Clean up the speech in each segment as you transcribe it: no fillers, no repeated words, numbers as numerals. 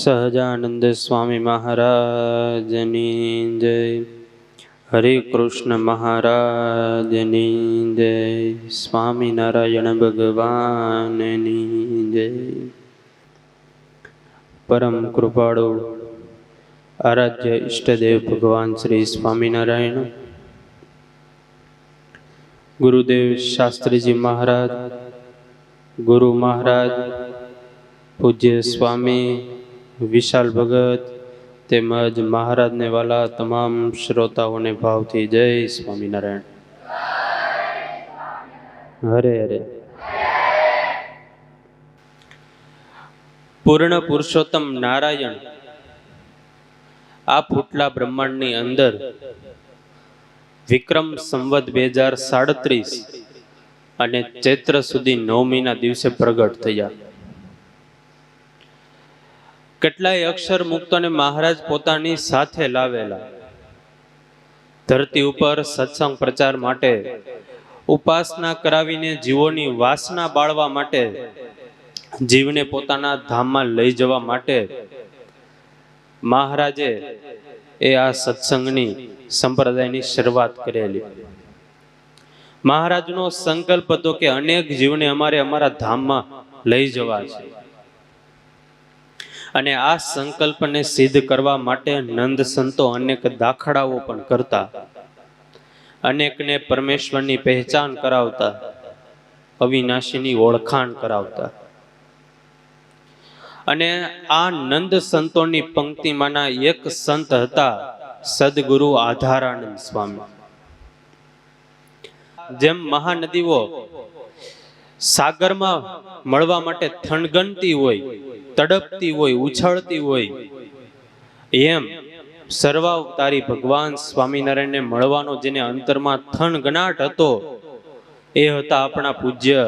સહજાનંદ સ્વામી મહારાજની જય. હરે કૃષ્ણ મહારાજની જય. સ્વામિનારાયણ ભગવાનની જય. પરમ કૃપાળુ આરાધ્ય ઈષ્ટદેવ ભગવાન શ્રી સ્વામિનારાયણ, ગુરુદેવ શાસ્ત્રીજી મહારાજ, ગુરુ મહારાજ, પૂજ્ય સ્વામી વિશાલ ભગત તેમજ મહારાજને વાલા તમામ શ્રોતાઓને ભાવથી જય સ્વામિનારાયણ. હરે હરે. પૂર્ણ પુરુષોત્તમ નારાયણ આ ફૂટલા બ્રહ્માંડની અંદર વિક્રમ સંવત 2037 અને ચૈત્ર સુધી 9મીના દિવસે પ્રગટ થયા. કેટલાય અક્ષર મુક્તોને મહારાજ પોતાની સાથે લાવેલા. ધરતી ઉપર સત્સંગ પ્રચાર માટે, ઉપાસના કરાવીને જીવોની વાસના બાળવા માટે, જીવને પોતાના ધામમાં લઈ જવા માટે મહારાજે આ સત્સંગની સંપ્રદાયની શરૂઆત કરેલી. મહારાજનો સંકલ્પ હતો કે અનેક જીવને અમારે અમારા ધામમાં લઈ જવા છે. અને આ સંકલ્પને સિદ્ધ કરવા માટે નંદ સંતો અનેક દાખલાઓ પણ કરતા, અનેકને પરમેશ્વરની પહેચાન કરાવતા, અવિનાશીની ઓળખાણ કરાવતા. અને આ નંદ સંતોની પંક્તિમાંના એક સંત હતા સદગુરુ આધારાનંદ સ્વામી. જેમ મહાનદીઓ સાગરમાં મળવા માટે થનગનતી હોય, તડપતી હોય, ઉછળતી હોય, એમ સર્વાવતારી ભગવાન સ્વામિનારાયણને મળવાનો જેને અંતરમાં થનગનાટ હતો એ હતા આપણા પૂજ્ય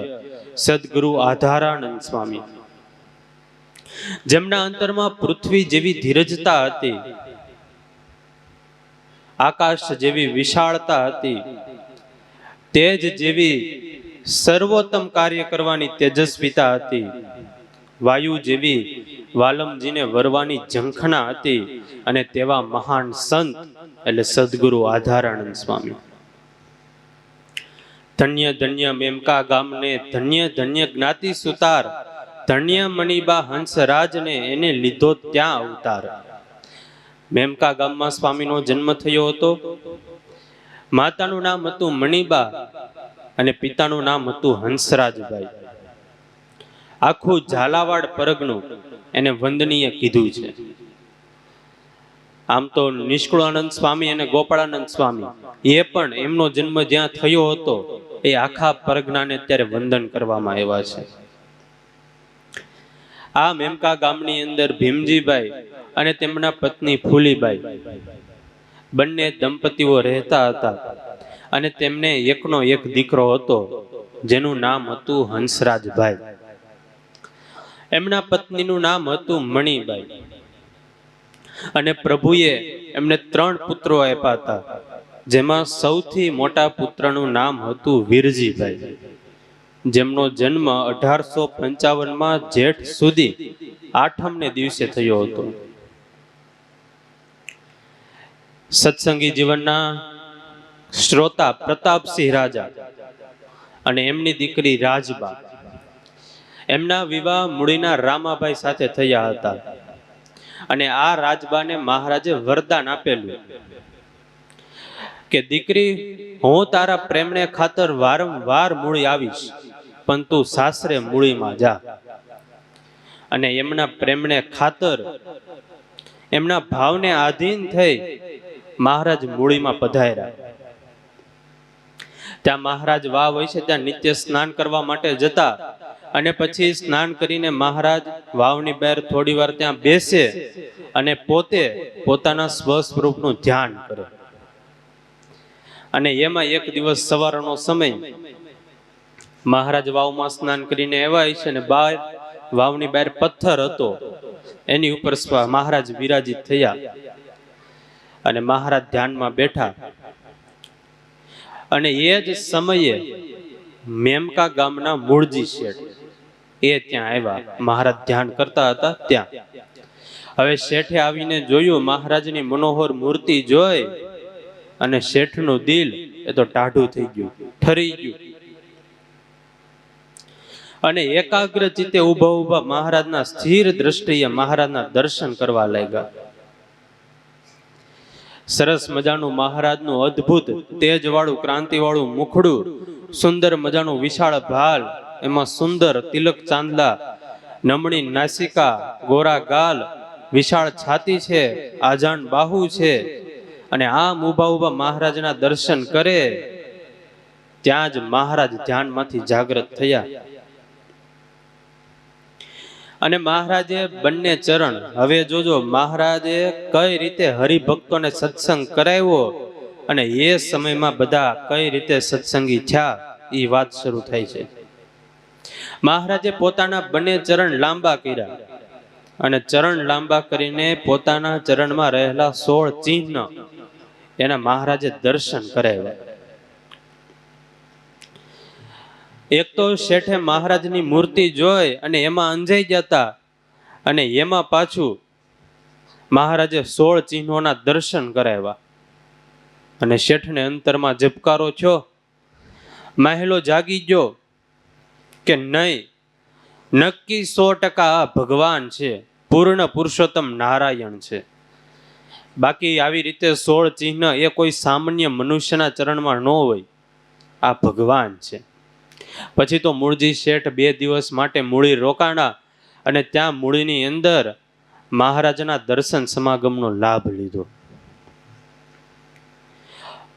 સદગુરુ આધારાનંદ સ્વામી. જેમના અંતરમાં પૃથ્વી જેવી ધીરજતા હતી, આકાશ જેવી વિશાળતા હતી, તેજ જેવી સર્વોત્તમ કાર્ય કરવાની તેજસ્વીતા હતી, વાયુ જેવી વાલમજીને વરવાની ઝંખના હતી. અને તેવા મહાન સંત એટલે સદગુરુ આધારાનંદ સ્વામી. ધન્ય ધન્ય મેમકા ગામને, ધન્ય ધન્ય જ્ઞાતિ સુતાર, ધન્ય મણિબા હંસરાજને એને લીધો ત્યાં અવતાર. મેમકા ગામમાં સ્વામીનો જન્મ થયો હતો. માતાનું નામ હતું મણિબા અને પિતાનું નામ હતું હંસરાજભાઈ. આખું ઝાલાવાડ પરગનું એને વંદનીય કીધું છે. આમ તો નિષ્કુળાનંદ સ્વામી અને ગોપાળાનંદ સ્વામી એ પણ એમનો જન્મ જ્યાં થયો હતો એ આખા પરગનાને અત્યારે વંદન કરવામાં આવ્યા છે. આ મેમકા ગામની અંદર ભીમજીભાઈ અને તેમના પત્ની ફૂલીબાઈ બંને દંપતીઓ રહેતા હતા. અને તેમને એકનો એક દીકરો હતો જેનું નામ હતું હંસરાજભાઈ. એમના પત્નીનું નામ હતું મણિબાઈ. અને પ્રભુએ એમને 3 પુત્રો આપ્યા હતા, જેમાં સૌથી મોટા પુત્રનું નામ હતું વીરજીભાઈ, જેમનો જન્મ 1855માં જેઠ સુધી 8મને દિવસે થયો હતો. સત્સંગી જીવનના શ્રોતા પ્રતાપસિંહ રાજા અને એમની દીકરી રાજબા, એમના વિવાહ મૂળીના રામાભાઈ સાથે થયા હતા. અને આ રાજબાને મહારાજે વરદાન આપેલું કે દીકરી, હું તારા પ્રેમને ખાતર વારંવાર મૂળી આવીશ, પણ તું સાસરે મૂળીમાં જા. અને એમના પ્રેમને ખાતર, એમના ભાવને આધીન થઈ મહારાજ મૂળીમાં પધાર્યા. ત્યાં મહારાજ વાવ હોય છે ત્યાં નિત્ય સ્નાન કરવા માટે જતા. અને પછી સ્નાન કરીને મહારાજ વાવની બહાર થોડી વાર ત્યાં બેસે અને પોતે પોતાના સ્વસ્વરૂપનું ધ્યાન કરે. અને એમાં એક દિવસ સવારનો સમય મહારાજ વાવમાં સ્નાન કરીને આવ્યા છે ને બહાર વાવની બહાર પથ્થર હતો, એની ઉપર મહારાજ વિરાજિત થયા. અને મહારાજ ધ્યાનમાં બેઠા. અને એ જ સમયે મેમકા ગામના મૂળજી શેઠ એ ત્યાં આવ્યા. મહારાજ ધ્યાન કરતા હતા ત્યાં. હવે શેઠે આવીને જોયું, મહારાજની મનોહર મૂર્તિ જોઈ અને શેઠનું દિલ એ તો ટાઢું થઈ ગયું, ઠરી ગયું. અને એકાગ્ર ચિત્તે ઉભા ઉભા મહારાજના સ્થિર દ્રષ્ટિએ મહારાજના દર્શન કરવા લાગ્યા. સરસ મજાનું મહારાજનું અદ્ભુત તેજવાળું ક્રાંતિવાળું મુખડું, સુંદર મજાનું વિશાળ ભાલ, એમાં સુંદર તિલક ચાંદલા, નમણી નાસિકા, ગોરા ગાલ, વિશાળ છાતી છે, આજાન બાહુ છે. અને આમ ઉભા ઉભા મહારાજના દર્શન કરે ત્યાં જ મહારાજ ધ્યાનમાંથી જાગૃત થયા. અને મહારાજે બંને ચરણ, હવે જોજો મહારાજે કઈ રીતે હરિભક્તોને સત્સંગ કરાવ્યો અને એ સમયમાં બધા કઈ રીતે સત્સંગી થયા, એ વાત શરૂ થાય છે. મહારાજે પોતાના બંને ચરણ લાંબા કર્યા અને ચરણ લાંબા કરીને પોતાના ચરણમાં રહેલા 16 ચિહ્ન એના મહારાજે દર્શન કરાવ્યા. એક તો શેઠે મહારાજની મૂર્તિ જોઈ અને એમાં અંજાઈ જતા, અને એમાં પાછું મહારાજે 16 ચિહ્નોના દર્શન કરાવ્યા. અને શેઠને અંતરમાં ઝબકારો થયો, માહેલો જાગી ગયો કે નહીં, નક્કી 100% આ ભગવાન છે, પૂર્ણ પુરુષોત્તમ નારાયણ છે. બાકી આવી રીતે 16 ચિહ્ન એ કોઈ સામાન્ય મનુષ્યના ચરણમાં ન હોય, આ ભગવાન છે. પછી તો મૂળજી શેઠ 2 દિવસ માટે મૂળી રોકાણા અને ત્યાં મૂળીની અંદર મહારાજના દર્શન સમાગમનો લાભ લીધો.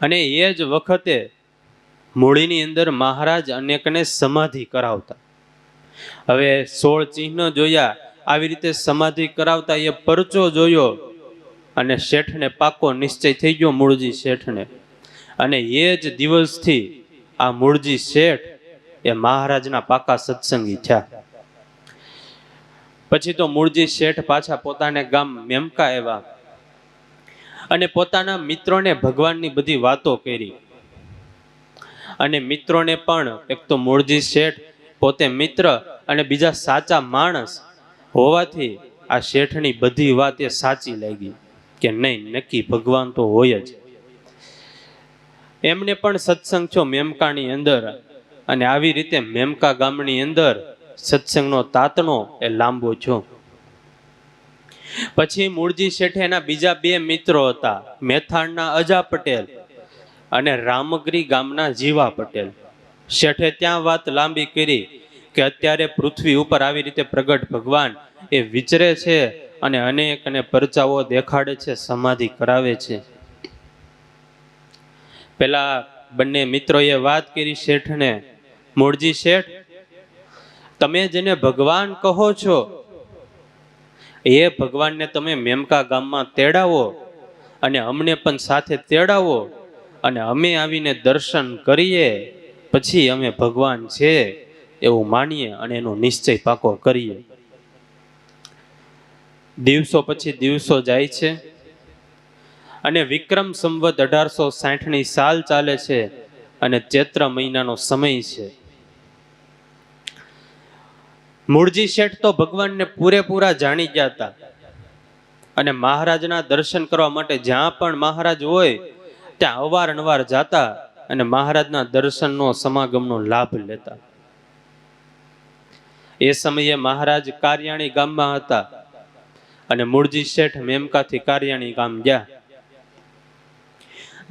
અને એ જ વખતે મૂળીની અંદર મહારાજ અનેકને સમાધિ કરાવતા. હવે 16 ચિહ્ન જોયા, આવી રીતે સમાધિ કરાવતા એ પરચો જોયો અને શેઠને પાકો નિશ્ચય થઈ ગયો મૂળજી શેઠને. અને એ જ દિવસથી આ મૂળજી શેઠ એ મહારાજના પાકા સત્સંગી થયા. પછી તો મૂળજી શેઠ પાછા પોતાને ગામ મેમકા આવ્યા અને પોતાના મિત્રોને ભગવાનની બધી વાતો કરી. અને મિત્રોને પણ, એક તો મૂળજી શેઠ પોતે મિત્ર અને બીજા સાચા માણસ હોવાથી આ શેઠની બધી વાત એ સાચી લાગી કે નહીં, નક્કી ભગવાન તો હોય જ. એમને પણ સત્સંગ છો મેમકાની અંદર, અને આવી રીતે મેમકા ગામની અંદર સત્સંગનો તાતણો એ લાંબો છો. પછી મૂળજી શેઠે એના બીજા 2 મિત્રો હતા, મેથાણના અજા પટેલ અને રામગરી ગામના જીવા પટેલ. શેઠે ત્યાં વાત લાંબી કરી કે અત્યારે પૃથ્વી ઉપર આવી રીતે પ્રગટ ભગવાન એ વિચરે છે અને અનેક અને પરચાઓ દેખાડે છે, સમાધિ કરાવે છે. પેલા બંને મિત્રોએ વાત કરી શેઠને, મૂળજી શેઠ, તમે જેને ભગવાન કહો છો એ ભગવાનને તમે મેમકા ગામમાં તેડાવો અને અમને પણ સાથે તેડાવો, અને અમે આવીને દર્શન કરીએ, પછી અમે ભગવાન છે એવું માનીએ અને એનો નિશ્ચય પાકો કરીએ. દિવસો પછી દિવસો જાય છે અને વિક્રમ સંવત 1860ની સાલ ચાલે છે અને ચૈત્ર મહિનાનો સમય છે. મૂળજી શેઠ તો ભગવાનને પૂરેપૂરા જાણી ગયા હતા અને મહારાજના દર્શન કરવા માટે જ્યાં પણ મહારાજ હોય ત્યાં અવારનવાર જાતા અને મહારાજના દર્શનનો સમાગમનો લાભ લેતા. એ સમયે મહારાજ કારિયાણી ગામમાં હતા અને મૂળજી શેઠ મેમકાથી કારિયાણી ગામ ગયા.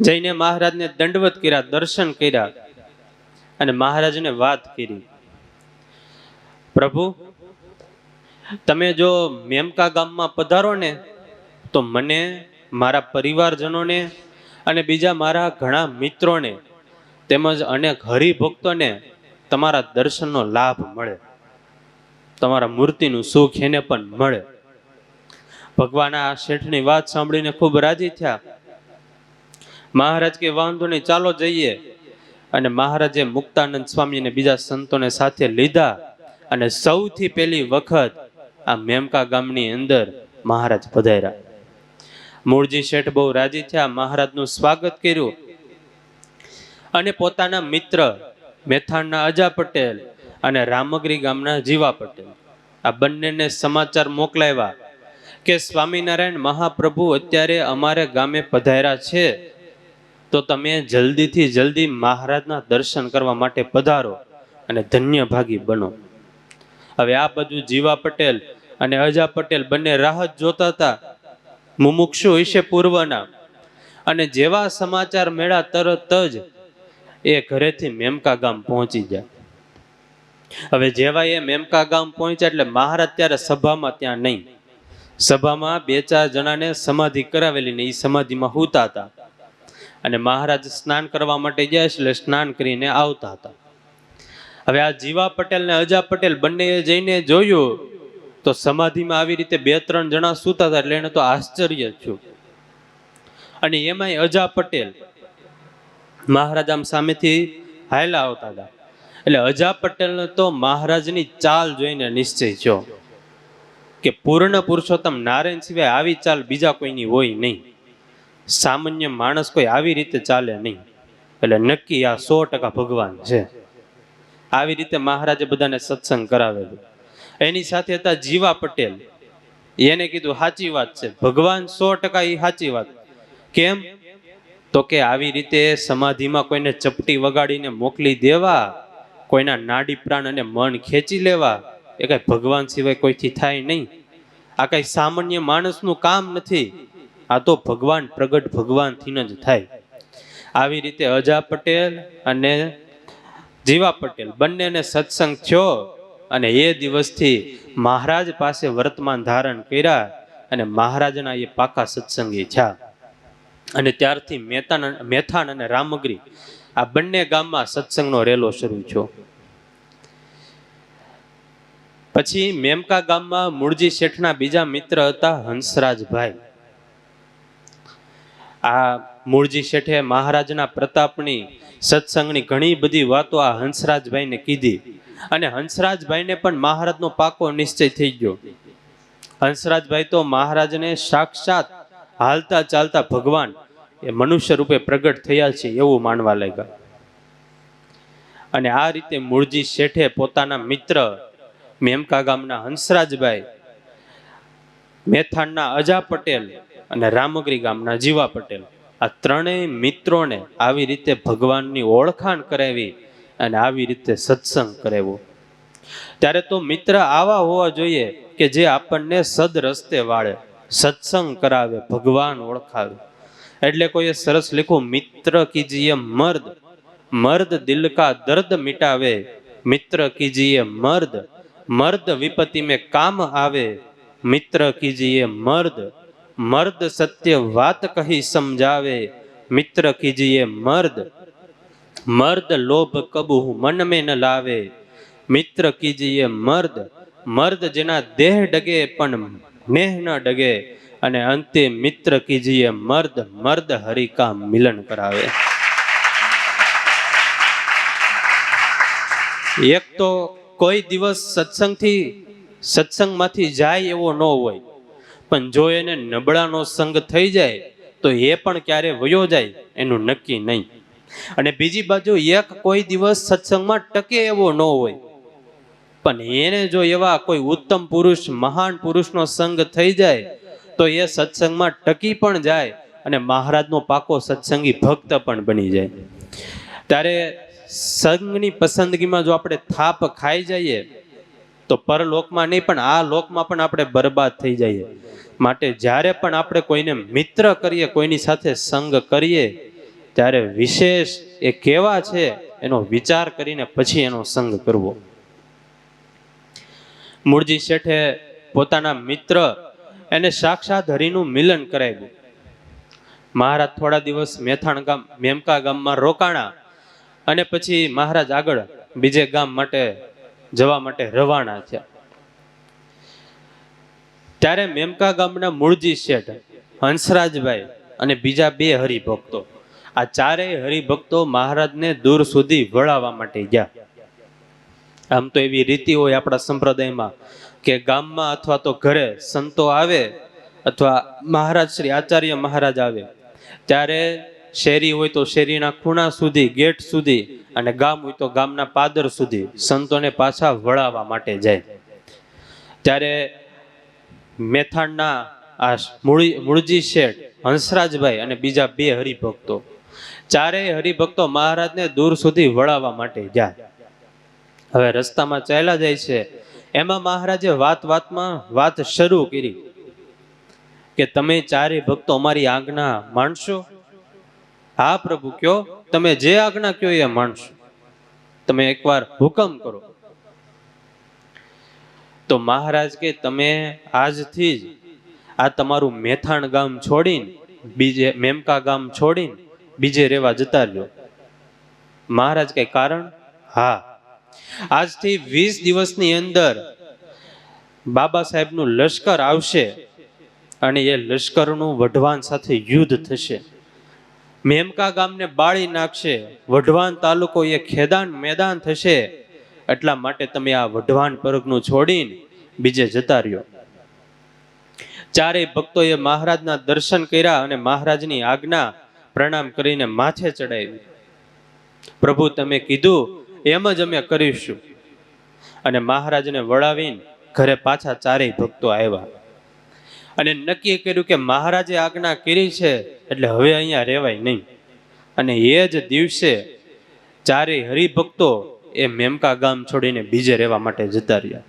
જઈને મહારાજને દંડવત કર્યા, દર્શન કર્યા અને મહારાજને વાત કરી, પ્રભુ તમે જો મેમકા ગામમાં પધારો ને તો મને, મારા પરિવારજનોને અને બીજા મારા ઘણા મિત્રોને તેમજ અનેક હરિભક્તોને તમારા દર્શનનો લાભ મળે, તમારા મૂર્તિનું સુખ એને પણ મળે. ભગવાન આ શેઠની વાત સાંભળીને ખૂબ રાજી થયા. મહારાજ કે વાંધો નહીં, ચાલો જઈએ. અને મહારાજે મુક્તાનંદ સ્વામી અને બીજા સંતોને સાથે લીધા અને સૌથી પહેલી વખત આ મેમકા ગામની અંદર મહારાજ પધાર્યા. મૂળજી શેઠ બહુ રાજી થયા, મહારાજનું સ્વાગત કર્યું અને પોતાના મિત્ર મેથાણના અજા પટેલ અને રામગરી ગામના જીવા પટેલ, આ બંનેને સમાચાર મોકલાવ્યા કે સ્વામિનારાયણ મહાપ્રભુ અત્યારે અમારે ગામે પધાર્યા છે, તો તમે જલ્દીથી જલ્દી મહારાજના દર્શન કરવા માટે પધારો અને ધન્ય ભાગી બનો. હવે આ બધું જીવા પટેલ અને અજા પટેલ બંને રાહત જોતા હતા, મુમુક્ષુ વિશે પૂર્વના. અને જેવા સમાચાર મળ્યા તરત જ એ ઘરેથી મેમકા ગામ પહોંચી ગયા. હવે જેવા એ મેમકા ગામ પહોંચ્યા એટલે મહારાજ ત્યારે સભામાં ત્યાં નહીં, સભામાં 2-4 જણાને સમાધિ કરાવેલી ને એ સમાધિમાં હુતા હતા. અને મહારાજ સ્નાન કરવા માટે ગયા એટલે સ્નાન કરીને આવતા હતા. હવે આ જીવા પટેલ ને અજા પટેલ બંને જઈને જોયું તો સમાધિમાં આવી રીતે 2-3 જણા સૂતા હતા, એટલે એને તો આશ્ચર્ય થયું. અને એમાંય અજા પટેલ મહારાજ આમ સામેથી હાયલા આવતા હતા, એટલે અજા પટેલને તો મહારાજની ચાલ જોઈને નિશ્ચય થયો કે પૂર્ણ પુરુષોત્તમ નારાયણ સિવાય આવી ચાલ બીજા કોઈની હોય નહીં, સામાન્ય માણસ કોઈ આવી રીતે ચાલે નહીં. એટલે નક્કી આ 100% ભગવાન છે. આવી રીતે મહારાજે બધાને સત્સંગ કરાવેલું. એની સાથે હતા જીવા પટેલ, એને કીધું સાચી વાત છે, ભગવાન 100% એ સાચી વાત. કેમ? તો કે આવી રીતે સમાધિમાં કોઈને ચપટી વગાડીને મોકલી દેવા, કોઈના નાડી પ્રાણ અને મન ખેંચી લેવા, એ કઈ ભગવાન સિવાય કોઈથી થાય નહીં. આ કઈ સામાન્ય માણસનું કામ નથી, આ તો ભગવાન પ્રગટ ભગવાનથી જ થાય. આવી રીતે અજા પટેલ અને જીવા પટેલ બંનેને સત્સંગ થયો અને એ દિવસથી મહારાજ પાસે વર્તમાન ધારણ કર્યા અને મહારાજના એ પાકા સત્સંગી થયા. અને ત્યારથી મેથાણ અને રામગરી આ બંને ગામમાં સત્સંગનો રેલો શરૂ થયો. પછી મેમકા ગામમાં મૂળજી શેઠના બીજા મિત્ર હતા હંસરાજભાઈ. આ મૂળજી શેઠે મહારાજના પ્રતાપની સત્સંગની ઘણી બધી વાતો આ હંસરાજભાઈને કીધી અને હંસરાજભાઈને પણ મહારાજનો પાકો નિશ્ચય થઈ ગયો. હંસરાજભાઈ તો મહારાજને સાક્ષાત હાલતા ચાલતા ભગવાન એ મનુષ્ય રૂપે પ્રગટ થયા છે એવું માનવા લાગ્યા. અને આ રીતે મૂળજી શેઠે પોતાના મિત્ર મેમકા ગામના હંસરાજભાઈ, મેથાણના અજા પટેલ અને રામગરી ગામના જીવા પટેલ, આ ત્રણેય મિત્રોને આવી રીતે ભગવાનની ઓળખાણ કરાવી અને આવી રીતે સત્સંગ કરાવ્યો. ત્યારે તો મિત્ર આવા હોવા જોઈએ કે જે આપણને સદ રસ્તે વાળે, સત્સંગ કરાવે, ભગવાન ઓળખાવે. એટલે કોઈએ સરસ લખ્યું, મિત્ર કીજીએ મર્દ, મર્દ દિલ કા દર્દ મિટાવે, મિત્ર કીજીએ મર્દ, મર્દ વિપત્તિ में काम आवे, मित्र कीजिए मर्द, मर्द सत्य बात कही समझावे, मित्र कीजिए मर्द, मर्द लोभ कबू मन में न लावे, मित्र कीजिए मर्द, मर्द जेना देह डगे पण नेह न डगे, અને અંતે મિત્ર કીજીએ મર્દ, મર્દ હરિ કા મિલન કરાવે. એક તો કોઈ દિવસ સત્સંગમાંથી જાય એવો ન હોય, પણ જો એને નબળાનો સંગ થઈ જાય તો એ પણ ક્યારે વયો જાય એનું નક્કી નહીં. અને બીજી બાજુ એક કોઈ દિવસ સત્સંગમાં ટકે એવો ન હોય, પણ એને જો એવા કોઈ ઉત્તમ પુરુષ, મહાન પુરુષનો સંગ થઈ જાય તો એ સત્સંગમાં ટકી પણ જાય અને મહારાજનો પાકો સત્સંગી ભક્ત પણ બની જાય. ત્યારે સંગની પસંદગીમાં જો આપણે થાપ ખાઈ જઈએ તો પરલોકમાં નહીં પણ આ લોકમાં પણ આપણે બરબાદ થઈ જઈએ. માટે જ્યારે પણ આપણે કોઈને મિત્ર કરીએ, કોઈની સાથે સંગ કરીએ, ત્યારે વિશેષ એ કેવા છે એનો વિચાર કરીને પછી એનો સંગ કરવો. મૂળજી શેઠે પોતાના મિત્ર એને સાક્ષાત હરિનું મિલન કરાવ્યું. મહારાજ થોડા દિવસ મેમકા ગામમાં રોકાણા અને પછી મહારાજ આગળ બીજે ગામ માટે જવા માટે રવાના થયા. ત્યારે મેમકા ગામના મૂળજી શેઠ, હંસરાજભાઈ અને બીજા 2 હરિભક્તો, આ ચારેય હરિભક્તો મહારાજને દૂર સુધી વળાવવા માટે ગયા. આમ તો એવી રીતિ હોય આપણા સંપ્રદાયમાં કે ગામમાં અથવા તો ઘરે સંતો આવે અથવા મહારાજ શ્રી આચાર્ય મહારાજ આવે ત્યારે શેરી હોય તો શેરીના ખૂણા સુધી, ગેટ સુધી, અને ગામ હોય તો ગામના પાદર સુધી સંતોને પાછા વળાવવા માટે જાય. ત્યારે મેથાણના આ મૂળજી શેઠ, હંસરાજભાઈ અને બીજા 2 હરિભક્તો, ચારેય હરિભક્તો મહારાજને દૂર સુધી વળાવવા માટે જાય. હવે રસ્તામાં ચાલ્યા જાય છે, એમાં મહારાજે વાતમાં વાત શરૂ કરી કે તમે ચારેય ભક્તો અમારી આજ્ઞા માનશો? હા પ્રભુ, કયો, તમે જે આજ્ઞા કયો એ માનશો, તમે એકવાર હુકમ કરો. તો મહારાજ કે તમે આજથી જ આ તમારું મેથાણ ગામ છોડીને બીજે મેમકા ગામ છોડીને બીજે રહેવા જતા રહ્યો. મહારાજ કઈ કારણ? હા, આજથી 20 દિવસની અંદર બાબા સાહેબનું લશ્કર આવશે અને એ લશ્કરનું વઢવાણ સાથે યુદ્ધ થશે. મેમકા ગામને બાળી નાખશે. વઢવાણ તાલુકો એ ખેદાન મેદાન થશે. એટલા માટે તમે આ વઢવાણ પરગનું છોડીને બીજે જતા રહ્યો. ચારેય ભક્તોએ મહારાજના દર્શન કર્યા અને મહારાજની આજ્ઞા પ્રણામ કરીને માથે ચડાવી. પ્રભુ તમે કીધું એમ જ અમે કરીશું. અને મહારાજને વળાવીને ઘરે પાછા ચારેય ભક્તો આવ્યા અને નક્કી કર્યું કે મહારાજે આજ્ઞા કરી છે એટલે હવે અહીંયા રહેવાય નહીં. અને એ જ દિવસે ચારેય હરિભક્તો એ મેમકા ગામ છોડીને બીજે રહેવા માટે જતા રહ્યા.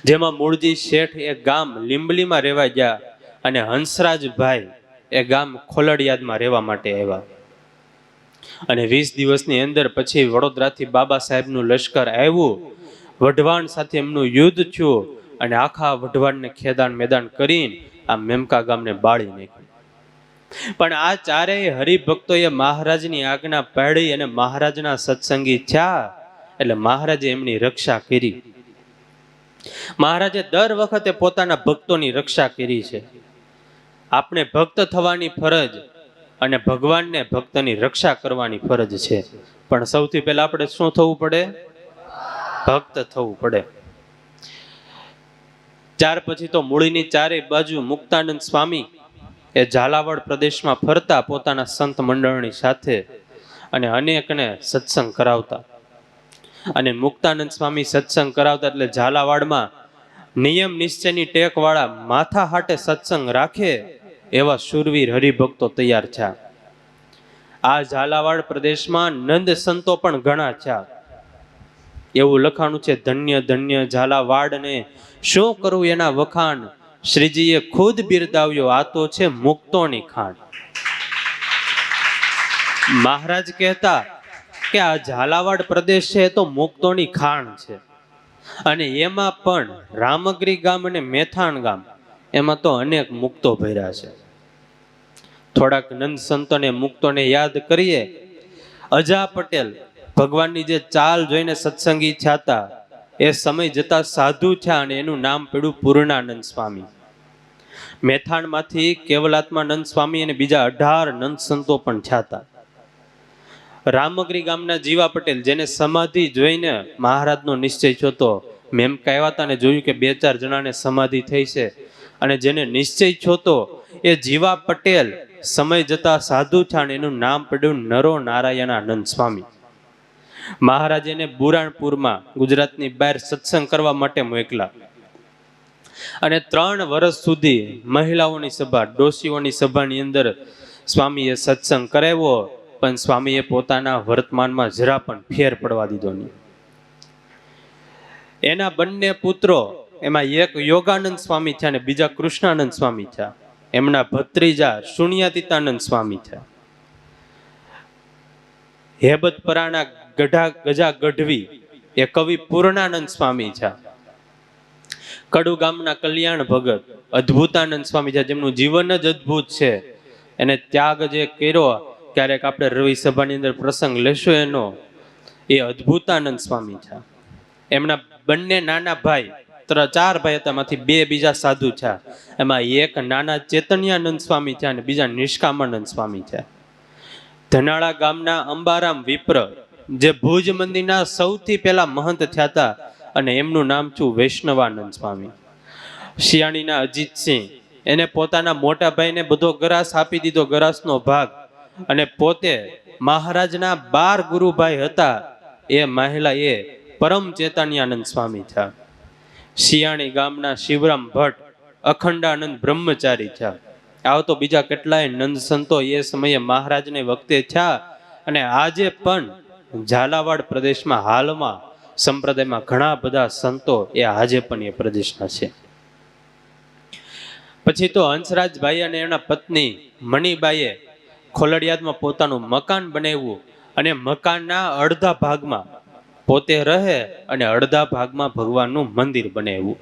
જેમાં મૂળજી શેઠ એ ગામ લીંબલીમાં રહેવા ગયા અને હંસરાજભાઈ એ ગામ ખોલડિયાદમાં રહેવા માટે આવ્યા. અને 20 દિવસની અંદર પછી વડોદરાથી બાબા સાહેબનું લશ્કર આવ્યું. વઢવાણ સાથે એમનું યુદ્ધ થયું અને આખા વઢવાણને ખેદાન મેદાન કરીને આ મેમકા ગામને બાળી નાખ્યું. પણ આ ચારેય હરિભક્તોએ મહારાજની આજ્ઞા પાળી અને મહારાજના સત્સંગી થયા એટલે મહારાજે એમની રક્ષા કરી. મહારાજે દર વખતે પોતાના ભક્તોની રક્ષા કરી છે. આપણે ભક્ત થવાની ફરજ અને ભગવાનને ભક્તની રક્ષા કરવાની ફરજ છે. પણ સૌથી પહેલા આપણે શું થવું પડે? ભક્ત થવું પડે. ત્યાર પછી તો મૂળીની ચારેય બાજુ મુક્તાનંદ સ્વામી એ ઝાલાવાડ પ્રદેશમાં ફરતા પોતાના સંત મંડળની સાથે અને અનેકને સત્સંગ કરાવતા. અને મુક્તાનંદ સ્વામી સત્સંગ કરાવતા એટલે ઝાલાવાડમાં નિયમ નિશ્ચયની ટેક વાળા માથા હાટે સત્સંગ રાખે એવા શૂરવીર હરિભક્તો તૈયાર થયા. આ ઝાલાવાડ પ્રદેશમાં નંદ સંતો પણ ઘણા થયા. એવું લખાણું છે, ધન્ય ધન્ય ઝાલાવાડ ને શું કરું એના વખાણ, શ્રીજીએ ખુદ બિરદાવ્યો આ તો છે મુક્તોની ખાણ. મહારાજ કહેતા કે આ ઝાલાવાડ પ્રદેશ છે એ તો મુક્તોની ખાણ છે. અને એમાં પણ રામગીરી ગામ અને મેથાણ ગામ એમાં તો અનેક મુક્તો ભર્યા છે. થોડાક નંદ સંતોને મુક્તોને યાદ કરીએ. અજા પટેલ ભગવાનની જે ચાલ જોઈને સત્સંગી થયા એ સમય જતા સાધુ થયા અને એનું નામ પડ્યું પૂર્ણાનંદ સ્વામી. મેથાણમાંથી કેવલાત્માનંદ સ્વામી અને બીજા 18 નંદ સંતો પણ થયા. રામગીરી ગામના જીવા પટેલ જેને સમાધિ જોઈને મહારાજનો નિશ્ચય થયો હતો. મેમકા આવ્યા હતા અને જોયું કે 2-4 જણાને સમાધિ થઈ છે અને જેને નિશ્ચય થયો હતો એ જીવા પટેલ સમય જતા સાધુ થયા અને એનું નામ પડ્યું નરો નારાયણાનંદ સ્વામી. મહારાજે એને બુરાણપુરમાં ગુજરાતની બહાર સત્સંગ કરવા માટે મોકલા અને 3 વર્ષ સુધી મહિલાઓની સભા, ડોશીઓની સભાની અંદર સ્વામીએ સત્સંગ કરાવ્યો. પણ સ્વામીએ પોતાના વર્તમાનમાં જરા પણ ફેર પડવા દીધો નહીં. એના બંને પુત્રો, એમાં એક યોગાનંદ સ્વામી છે અને બીજા કૃષ્ણાનંદ સ્વામી છે. એમના ભત્રીજા શૂન્યાતીતાનંદ સ્વામી છે. હેબતપરાના ગજા ગઢવી એ કવિ પૂર્ણાનંદ સ્વામી છે. કડુ ગામના કલ્યાણ ભગત અદ્ભુતાનંદ સ્વામી છે, જેમનું જીવન જ અદ્ભુત છે. એને ત્યાગ જે કર્યો, ક્યારેક આપણે રવિ સભાની અંદર પ્રસંગ લેશું એનો, એ અદ્ભુતાનંદ સ્વામી છે. એમના બંને નાના ભાઈ, 4 ભાઈ હતા, એમાંથી 2 બીજા સાધુ છે. એમાં એક નાના ચેતન્યાનંદ સ્વામી છે અને બીજા નિષ્કામાનંદ સ્વામી છે. ધનાળા ગામના અંબારામ વિપ્ર જે ભુજ મંદિરના સૌથી પહેલા મહંત થયા હતા અને એમનું નામ છું વૈષ્ણવાનંદ સ્વામી. શિયાળીના અજીતસિંહ એને પોતાના મોટા ભાઈને બધો ગરાસ આપી દીધો, ગરાસનો ભાગ, અને પોતે મહારાજના 12 ગુરુભાઈ હતા એ મહિલા એ પરમ ચેતન્યાનંદ સ્વામી થયા. શિયાણી ગામના શિવરામ ભટ્ટ અખંડાનંદ બ્રહ્મચારી થયા. આવ તો બીજા કેટલાય નંદ સંતો એ સમયે મહારાજને વખતે થયા. અને આજે પણ ઝાલાવાડ પ્રદેશમાં હાલમાં સંપ્રદાયમાં ઘણા બધા સંતો એ આજે પણ એ પ્રદેશના છે. પછી તો હંસરાજભાઈ અને એના પત્ની મણિબાઈએ ખોલડિયાદમાં પોતાનું મકાન બનાવ્યું અને મકાનના અડધા ભાગમાં પોતે રહે અને અડધા ભાગમાં ભગવાનનું મંદિર બનાવ્યું.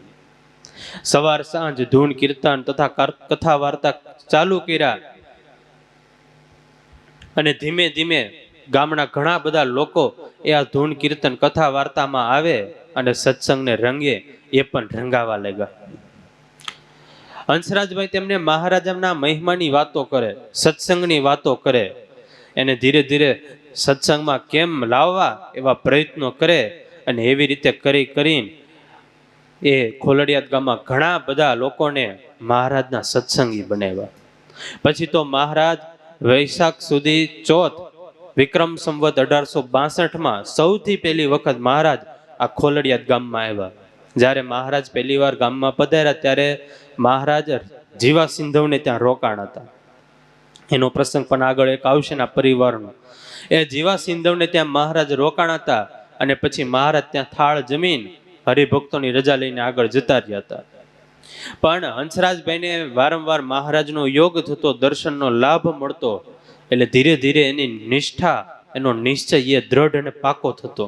સવાર સાંજ ધૂન કીર્તન તથા કથા વાર્તા ચાલુ કર્યા અને ધીમે ધીમે ગામના ઘણા બધા લોકો એ આ ધૂન કીર્તન કથા વાર્તામાં આવે અને સત્સંગને રંગે એ પણ રંગાવા લાગ્યા. હંસરાજભાઈ તેમને મહારાજાના મહિમાની વાતો કરે, સત્સંગની વાતો કરે, એને ધીરે ધીરે સત્સંગમાં કેમ લાવવા એવા પ્રયત્નો કરે અને એવી રીતે કરીને એ ખોલડિયાદ ગામમાં ઘણા બધા લોકોને મહારાજના સત્સંગી બનાવ્યા. પછી તો મહારાજ વૈશાખ સુધી ચોથ વિક્રમ સંવત 1862માં સૌથી પહેલી વખત મહારાજ આ ખોલડિયાદ ગામમાં આવ્યા. જ્યારે મહારાજ પહેલી વાર ગામમાં પધાર્યા ત્યારે મહારાજ જીવા સિંધવને ત્યાં રોકાણ હતા. એનો પ્રસંગ પણ આગળ એક આવશે ને આ પરિવારનો. એ જીવા સિંધવને ત્યાં મહારાજ રોકાણ હતા અને પછી મહારાજ ત્યાં થાળ જમીન હરિભક્તોની રજા લઈને આગળ જતા રહ્યા હતા. પણ હંસરાજભાઈને વારંવાર મહારાજનો યોગ થતો, દર્શનનો લાભ મળતો, એટલે ધીરે ધીરે એની નિષ્ઠા, એનો નિશ્ચય એ દ્રઢ અને પાકો થતો.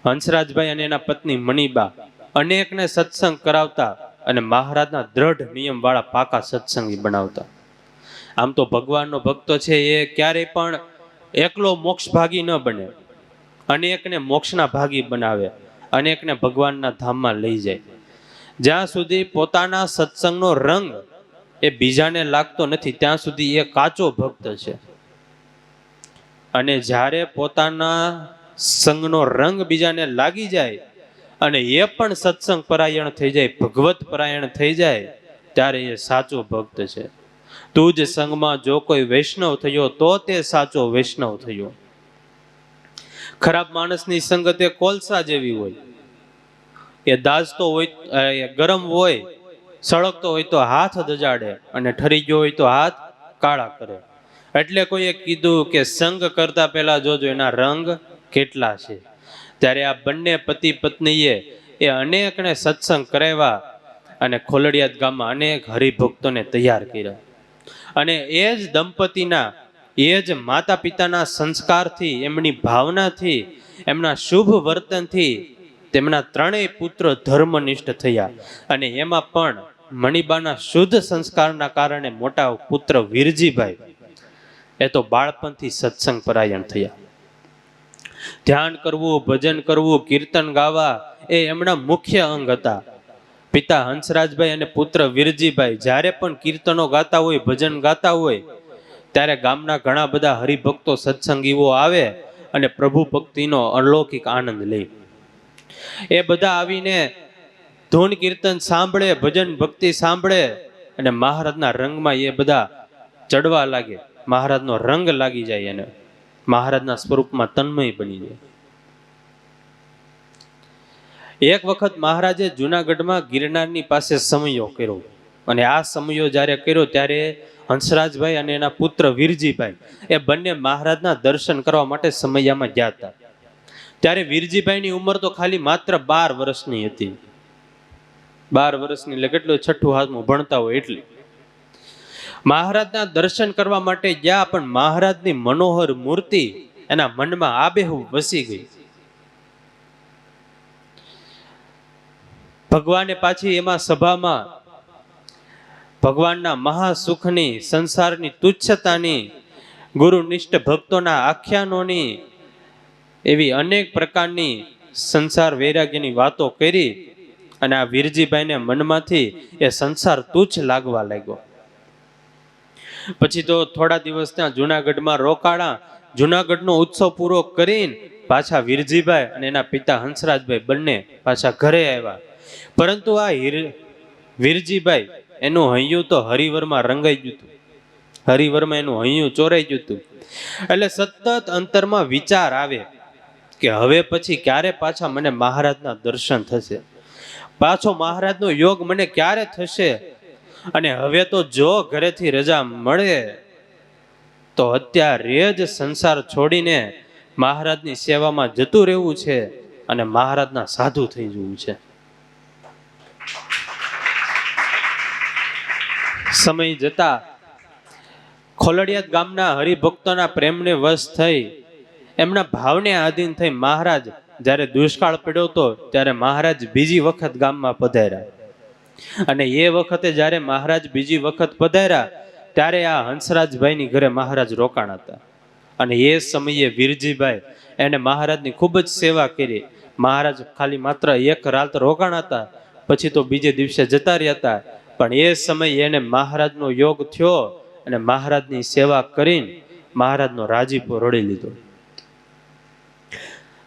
હંસરાજભાઈ અને એના પત્ની મણિબા અનેકને સત્સંગ કરાવતા અને મહારાજના દ્રઢ નિયમ વાળા પાકા સત્સંગી બનાવતા. આમ તો ભગવાનનો ભક્તો છે એ ક્યારેય પણ એકલો મોક્ષ ભાગી ન બને, અનેકને મોક્ષના ભાગી બનાવે, અનેકને ભગવાનના ધામમાં લઈ જાય. જ્યાં સુધી પોતાના સત્સંગનો રંગ એ બીજાને લાગતો નથી ત્યાં સુધી એ કાચો ભક્ત છે. અને જ્યારે પોતાના સંગનો રંગ બીજાને લાગી જાય અને એ પણ સત્સંગ પરાયણ થઈ જાય, ભગવત પરાયણ થઈ જાય, ત્યારે એ સાચો ભક્ત છે. તું જ સંગમાં જો કોઈ વૈષ્ણવ થયો તો તે સાચો વૈષ્ણવ થયો. ખરાબ માણસની સંગત એ કોલસા જેવી હોય, એ દાઝતો હોય, ગરમ હોય, સળગતો હોય તો હાથ દજાડે અને ઠરી ગયો હોય તો હાથ કાળા કરે. એટલે કોઈએ કીધું કે સંગ કરતા પહેલા જોજો એના રંગ કેટલા છે. ત્યારે આ બંને પતિ પત્નીએ એ અનેકને સત્સંગ કરાવ્યા અને ખોલડિયાદ ગામમાં અનેક હરિભક્તોને તૈયાર કર્યા. અને એ જ દંપતીના, એ જ માતા પિતાના સંસ્કારથી, એમની ભાવનાથી, એમના શુભ વર્તનથી તેમના ત્રણેય પુત્ર ધર્મનિષ્ઠ થયા. અને એમાં પણ મણિબાના શુદ્ધ સંસ્કારના કારણે મોટા પુત્ર વીરજીભાઈ એ તો બાળપણથી સત્સંગ પરાયણ થયા. ધ્યાન કરવું, ભજન કરવું, કીર્તન ગાવા એ એમના મુખ્ય અંગ હતા. પિતા હંસરાજભાઈ અને પુત્ર વીરજીભાઈ જ્યારે પણ કીર્તનો ગાતા હોય, ભજન ગાતા હોય, ત્યારે ગામના ઘણા બધા હરિભક્તો સત્સંગીઓ આવે અને પ્રભુ ભક્તિનો અલૌકિક આનંદ લે. એ બધા આવીને ધૂન કીર્તન સાંભળે, ભજન ભક્તિ સાંભળે અને મહારાજના રંગમાં એ બધા ચડવા લાગે, મહારાજનો રંગ લાગી જાય એને, મહારાજના સ્વરૂપમાં તન્મય બની જાય. એક વખત મહારાજે જુનાગઢમાં ગિરનારની પાસે સમયો કર્યો અને આ સમયો જ્યારે કર્યો ત્યારે હંસરાજભાઈ અને એના પુત્ર વીરજીભાઈ એ બંને મહારાજના દર્શન કરવા માટે સમયામાં ગયા હતા. ત્યારે વીરજીભાઈની ઉંમર તો ખાલી માત્ર 12 વર્ષની હતી. 12 વર્ષની એટલે કેટલું, 6ઠું હાથમાં ભણતા હોય એટલી. મહારાજના દર્શન કરવા માટે ગયા પણ મહારાજની મનોહર મૂર્તિ એના મનમાં આબેહૂબ વસી ગઈ. ભગવાને પાછી એમાં સભામાં ભગવાનના મહાસુખની, સંસારની તુચ્છતાની, ગુરુનિષ્ઠ ભક્તોના આખ્યાનોની, એવી અનેક પ્રકારની સંસાર વૈરાગ્યની વાતો કરી અને આ વીરજીભાઈને મનમાંથી એ સંસાર તુચ્છ લાગવા લાગ્યો. પછી તો થોડા દિવસ ત્યાં જુનાગઢમાં રોકાણા. જુનાગઢનો ઉત્સવ પૂરો કરીને પાછા વીરજીભાઈ અને એના પિતા હંસરાજભાઈ બંને પાછા ઘરે આવ્યા. પરંતુ આ વીરજીભાઈ એનું હૈયું તો હરિવરમાં રંગાઈ ગયું હતું, હરિવરમાં એનું હૈયું ચોરાઈ ગયું હતું. એટલે સતત અંતરમાં વિચાર આવે કે હવે પછી ક્યારે પાછા મને મહારાજના દર્શન થશે, પાછો મહારાજનો યોગ મને ક્યારે થશે, અને હવે તો જો ઘરેથી રજા મળે તો અત્યારે જ સંસાર છોડીને મહારાજની સેવામાં જતું રહેવું છે અને મહારાજના સાધુ થઈ જવું છે. સમય જતા ખોલડિયાદ ગામના હરિભક્તોના પ્રેમને વશ થઈ, એમના ભાવને આધીન થઈ મહારાજ જ્યારે દુષ્કાળ પડ્યો હતો ત્યારે મહારાજ બીજી વખત ગામમાં પધાર્યા. અને એ વખતે જ્યારે મહારાજ બીજી વખત પધાર્યા ત્યારે આ હંસરાજભાઈની ઘરે મહારાજ રોકાણ હતા. અને એ સમયે વીરજીભાઈ એને મહારાજની ખૂબ જ સેવા કરી. મહારાજ ખાલી માત્ર એક રાત રોકાણ હતા, પછી તો બીજે દિવસે જતા રહ્યા હતા. પણ એ સમયે એને મહારાજનો યોગ થયો અને મહારાજની સેવા કરીને મહારાજનો રાજીપો રડી લીધો.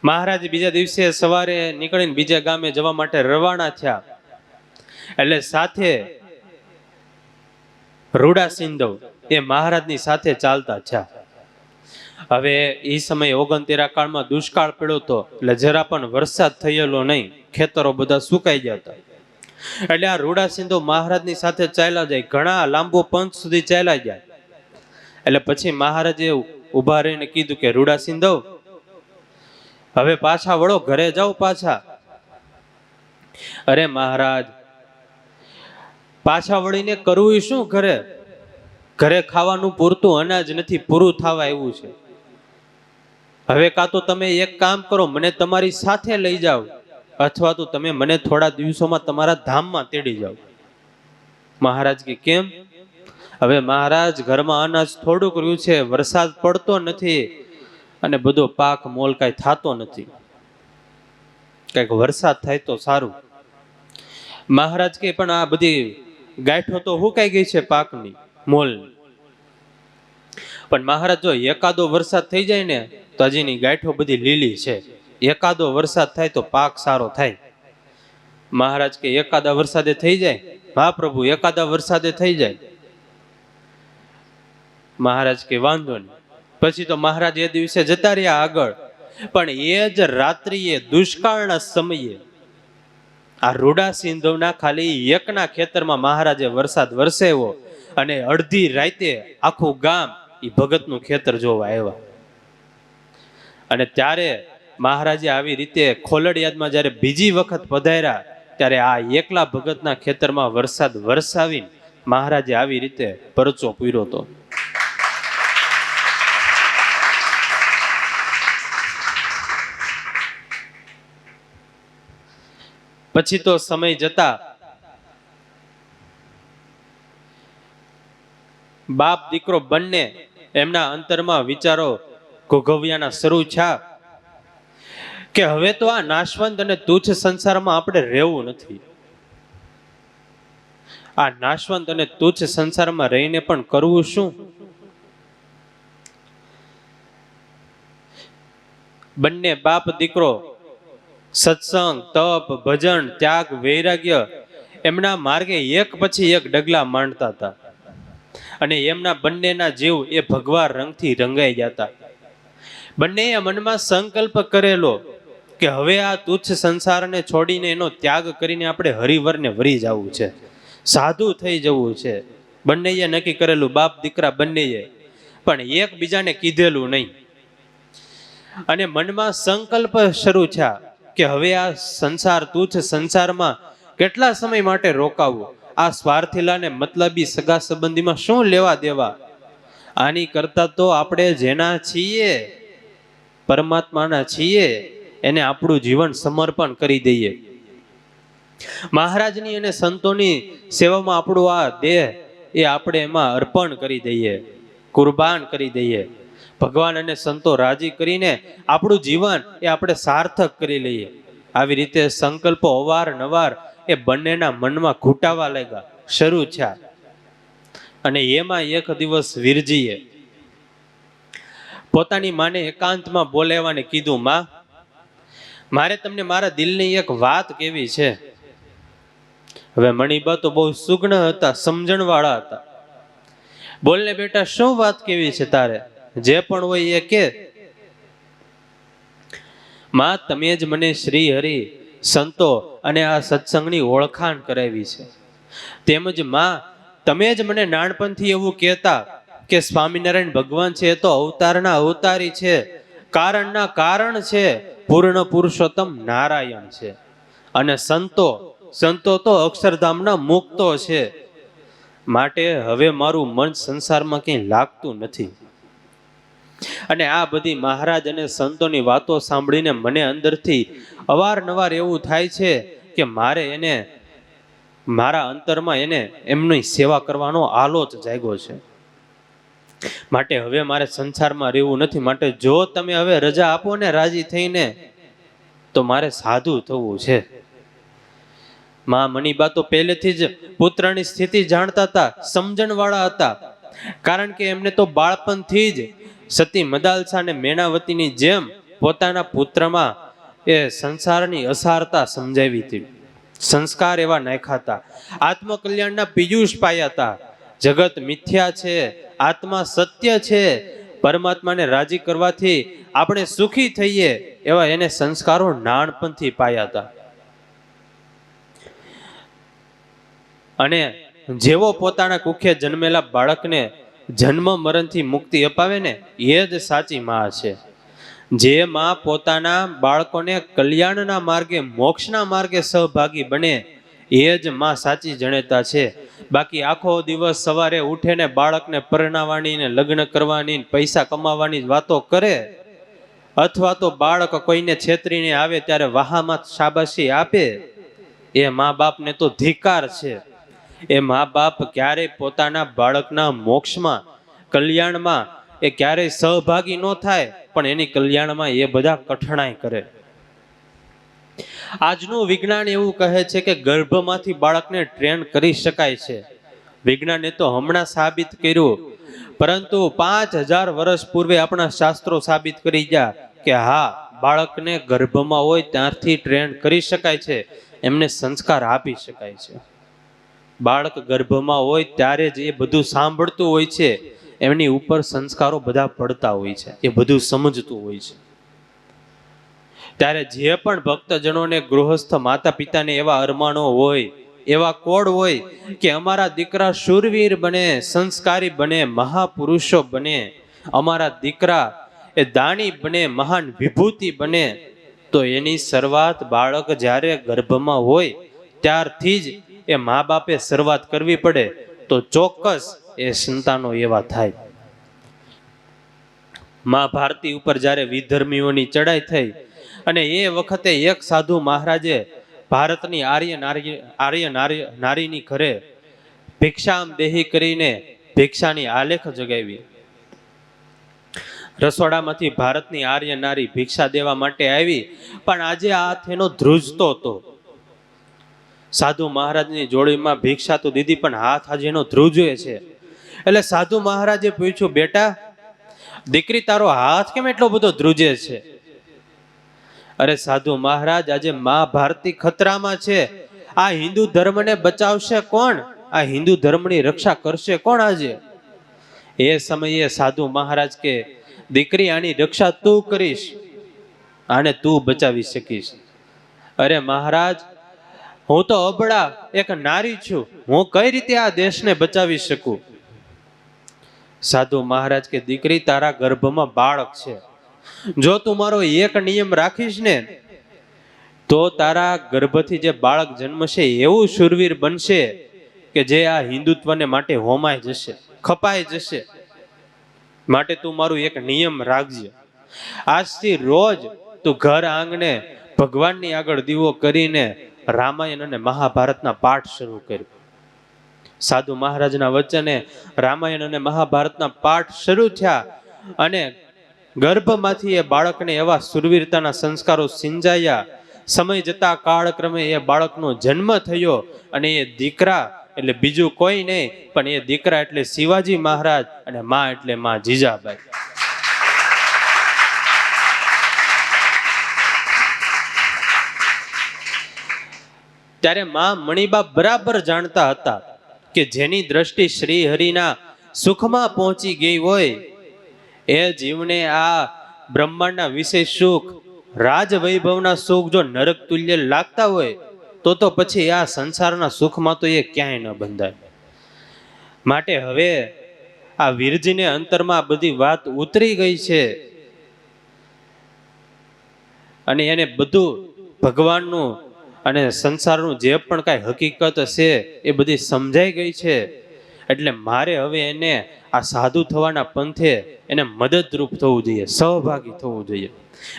મહારાજ બીજા દિવસે સવારે નીકળીને બીજા ગામે જવા માટે રવાના થયા. એટલે સાથે રૂડા સિંધવ એ મહારાજની સાથે ચાલતા થયા. હવે એ સમયે 69 કાળમાં દુષ્કાળ પડ્યો હતો, એટલે જરા પણ વરસાદ થયેલો નહીં, ખેતરો બધા સુકાઈ ગયા હતા. એટલે આ રૂડા સિંધવ મહારાજની સાથે ચાલ્યા જાય, ઘણા લાંબો પંથ સુધી ચાલ્યા ગયા. એટલે પછી મહારાજે ઉભા રહીને કીધું કે રૂડા સિંધવ, હવે પાછા વળો, ઘરે જાઓ પાછા. અરે મહારાજ, પાછા વળીને કરવું શું? ઘરે ખાવાનું પૂરતું અનાજ નથી, પૂરું થવા એવું છે. હવે કાં તો તમે એક કામ કરો, મને તમારી સાથે લઈ જાઓ, અથવા તો તમે મને થોડા દિવસોમાં તમારા ધામમાં તેડી જાઓ. મહારાજ કે કેમ? હવે મહારાજ, ઘરમાં અનાજ થોડુંક રહ્યું છે, વરસાદ પડતો નથી અને બધો પાક મોલ કાંઈ થતો નથી, કંઈક વરસાદ થાય તો સારું. મહારાજ કે પણ આ બધી ગાંઠો તો હુકાઈ ગઈ છે પાકની, મોલની. પણ મહારાજ, જો એકાદો વરસાદ થઈ જાય ને તો હજીની ગાંઠો બધી લીલી છે, એકાદો વરસાદ થાય તો પાક સારો થાય. મહારાજ કે એકાદા વરસાદે થઈ જાય? હા પ્રભુ, એકાદા વરસાદે થઈ જાય. મહારાજ કે વાંધો નહીં. પછી તો મહારાજ એ દિવસે જતા રહ્યા આગળ. પણ એ જ રાત્રિએ દુષ્કાળના સમયે આ રૂડા સિંધવના ખાલી એકના ખેતરમાં મહારાજે વરસાદ વરસાવ્યો અને અડધી રાતે આખું ગામ એ ભગતનું ખેતર જોવા આવ્યા. અને ત્યારે મહારાજે આવી રીતે ખોલડિયાદમાં જ્યારે બીજી વખત પધાર્યા ત્યારે આ એકલા ભગતના ખેતરમાં વરસાદ વરસાવીને મહારાજે આવી રીતે પરચો પૂર્યો હતો. પછી તો સમય જતા બાપ દીકરો બંને એમના અંતરમાં વિચારો ઘોઘવ્યાના શરૂ થયા કે હવે તો આ નાશવંત અને તુચ્છ સંસારમાં આપણે રહેવું નથી. આ નાશવંત અને તુચ્છ સંસારમાં રહીને પણ કરવું શું? બંને બાપ દીકરો સત્સંગ, તપ, ભજન, ત્યાગ, વૈરાગ્ય એમના માર્ગે એક પછી એક ડગલા માંડતા હતા. અને એમના બંનેના જીવ એ ભગવા રંગથી રંગાઈ ગયા હતા. બંનેએ મનમાં સંકલ્પ કરેલો કે હવે આ તુચ્છ સંસારને છોડીને એનો ત્યાગ કરીને આપણે હરિવરને વરી જવું છે, સાધુ થઈ જવું છે. બંનેએ નક્કી કરેલું, બાપ દીકરા બંનેએ, પણ એકબીજાને કીધેલું નહીં. અને મનમાં સંકલ્પ શરૂ થયા કે હવે આ સંસાર, તુચ્છ સંસારમાં કેટલા સમય માટે રોકાવું? આ સ્વાર્થીલાને મતલબી સગા સંબંધીમાં શું લેવા દેવા? આની કરતા તો આપણે જેના છીએ, પરમાત્માના છીએ, એને આપણું જીવન સમર્પણ કરી દઈએ. મહારાજની અને સંતોની સેવામાં આપણું આ દેહ એ આપણે એમાં અર્પણ કરી દઈએ, કુરબાન કરી દઈએ. ભગવાન અને સંતો રાજી કરીને આપણું જીવન એ આપણે સાર્થક કરી લઈએ. આવી રીતે સંકલ્પો અવારનવાર એ બંનેના મનમાં ઘૂંટાવા લાગ્યા, શરૂ થયા. અને એમાં એક દિવસ વીરજીએ પોતાની માને એકાંતમાં બોલાવવાને કીધું, માં, મારે તમને મારા દિલની એક વાત કેવી છે. હવે મણિબા તો બહુ સુગ્ન હતા, સમજણવાળા હતા. બોલને બેટા, શું વાત કેવી છે તારે? જે પણ હોય એ કે. માં તમે જ મને શ્રી હરિ સંતો અને આ સત્સંગની ઓળખાણ કરાવી છે. તેમજ માં તમે જ મને નાનપણથી એવું કહેતા કે સ્વામિનારાયણ ભગવાન છે એ તો અવતારના અવતારી છે, કારણના કારણ છે, પૂર્ણ પુરુષોત્તમ નારાયણ છે. અને સંતો તો અક્ષરધામના મુક્તો છે. માટે હવે મારું મન સંસારમાં ક્યાંય લાગતું નથી. અને આ બધી મહારાજ અને સંતોની વાતો સાંભળીને મને અંદરથી અવારનવાર એવું થાય છે કે મારે એને મારા અંતરમાં એમની સેવા કરવાનો આલોચ જાગ્યો છે. માટે હવે મારે સંસારમાં રહેવું નથી. માટે જો તમે હવે રજા આપો ને રાજી થઈને, તો મારે સાધુ થવું છે. માં મનીબા તો પહેલેથી જ પુત્રની સ્થિતિ જાણતા હતા, સમજણવાળા હતા. કારણ કે એમને તો બાળપણથી જ સતી મદાલસા અને મેણાવતીની જેમ પોતાના પુત્રમાં એ સંસારની અસારતા સમજાવી હતી. સંસ્કાર એવા નાખ્યા હતા. આત્મકલ્યાણના પિયુષ પાયા હતા. જગત મિથ્યા છે, આત્મા સત્ય છે, પરમાત્માને રાજી કરવાથી આપણે સુખી થઈએ, એવા એને સંસ્કારો નાનપણથી પાયા હતા. અને જેવો પોતાના કુખે જન્મેલા બાળકને જન્મ મરણથી મુક્તિ અપાવે ને, એ જ સાચી માં છે. જે માં પોતાના બાળકોને કલ્યાણના માર્ગે, મોક્ષના માર્ગે સહભાગી બને, એ જ માં સાચી જણેતા છે. બાકી આખો દિવસ સવારે ઉઠે ને બાળકને પરણાવવાની ને લગ્ન કરવાની પૈસા કમાવાની વાતો કરે, અથવા તો બાળક કોઈને છેતરીને આવે ત્યારે વાહામાં શાબાશી આપે, એ મા બાપને તો ધિક્કાર છે. એ મા બાપ ક્યારેય પોતાના બાળકના મોક્ષમાં, કલ્યાણમાં એ ક્યારેય સહભાગી ન થાય, પણ એની કલ્યાણમાં એ બધા કઠણાઈ કરે. આજનું વિજ્ઞાન એવું કહે છે કે ગર્ભમાંથી બાળકને ટ્રેન કરી શકાય છે. વિજ્ઞાને તો હમણાં સાબિત કર્યું, પરંતુ 5000 વર્ષ પૂર્વે આપણા શાસ્ત્રો સાબિત કરી ગયા કે હા, બાળકને ગર્ભમાં હોય ત્યારથી ટ્રેન કરી શકાય છે, એમને સંસ્કાર આપી શકાય છે. બાળક ગર્ભમાં હોય ત્યારે જ એ બધું સાંભળતું હોય છે, એમની ઉપર સંસ્કારો બધા પડતા હોય છે, એ બધું સમજતું હોય છે. ત્યારે જે પણ ભક્તજનોને, ગૃહસ્થ માતા પિતાને એવા અરમાણો હોય, એવા કોડ હોય કે અમારા દીકરા શૂરવીર બને, સંસ્કારી બને, મહાપુરુષો બને, અમારા દીકરા એ દાની બને, મહાન વિભૂતિ બને, તો એની શરૂઆત બાળક જ્યારે ગર્ભમાં હોય ત્યારથી જ એ મા બાપે શરૂઆત કરવી પડે. તો ચોક્કસ એ સંતાનો એવા થાય. મા ભારતી ઉપર જ્યારે વિધર્મીઓની ચડાઈ થઈ અને એ વખતે એક સાધુ મહારાજે ભારતની આર્ય નારીની ઘરે ભિક્ષામ દેહી કરીને ભિક્ષાની આલેખ જગાવી. રસોડામાંથી ભારતની આર્ય નારી ભિક્ષા દેવા માટે આવી, પણ આજે હાથ એનો ધ્રુજતો હતો. સાધુ મહારાજની જોડીમાં ભિક્ષા તો દીધી, પણ હાથ આજે એનો ધ્રુજે છે. એટલે સાધુ મહારાજે પૂછ્યું, બેટા દીકરી, તારો હાથ કેમ એટલો બધો ધ્રુજે છે? અરે સાધુ મહારાજ, આજે મા ભારતી ખતરામાં છે. આ હિન્દુ ધર્મને બચાવશે કોણ? આ હિન્દુ ધર્મની રક્ષા કરશે કોણ આજે? એ સમયે સાધુ મહારાજ કે, દીકરી, આની રક્ષા તું કરીશ, આને તું બચાવી શકીશ. અરે મહારાજ, હું તો અબળા એક નારી છું, હું કઈ રીતે આ દેશને બચાવી શકું? સાધુ મહારાજ કે, દીકરી, તારા ગર્ભમાં બાળક છે. જો તું મારો એક નિયમ રાખીશ ને, તો તારા ગર્ભથી જે બાળક જન્મશે એવું શૂરવીર બનશે કે જે આ હિન્દુત્વને માટે હોમાઈ જશે, ખપાઈ જશે. માટે તું મારું એક નિયમ રાખજે. આજથી રોજ તું ઘર આંગણે ભગવાનની આગળ દીવો કરીને રામાયણ અને મહાભારતના પાઠ શરૂ કર્યો. સાધુ મહારાજના વચને રામાયણ અને મહાભારતના પાઠ શરૂ થયા અને ગર્ભમાંથી એ બાળકને એવા સુરવીરતાના સંસ્કારો સિંચાયા. સમય જતા કાળક્રમે એ બાળકનો જન્મ થયો અને એ દીકરા એટલે બીજું કોઈ નહીં, પણ એ દીકરા એટલે શિવાજી મહારાજ અને માં એટલે માં જીજાબાઈ. ત્યારે માં મણિબા બરાબર જાણતા હતા કે જેની દ્રષ્ટિ શ્રી હરિના સુખમાં પહોંચી ગઈ હોય, એ જીવને આ બ્રહ્માંડના વિશેષ સુખ, રાજ વૈભવના સુખ જો નરક તુલ્ય લાગતા હોય તો પછી આ સંસારના સુખમાં તો એ ક્યાંય ન બંધાય. માટે હવે આ વીરજીને અંતરમાં બધી વાત ઉતરી ગઈ છે અને એને બધું ભગવાનનું અને સંસારનું જે પણ કાંઈ હકીકત છે એ બધી સમજાઈ ગઈ છે. એટલે મારે હવે એને આ સાધુ થવાના પંથે એને મદદરૂપ થવું જોઈએ, સહભાગી થવું જોઈએ.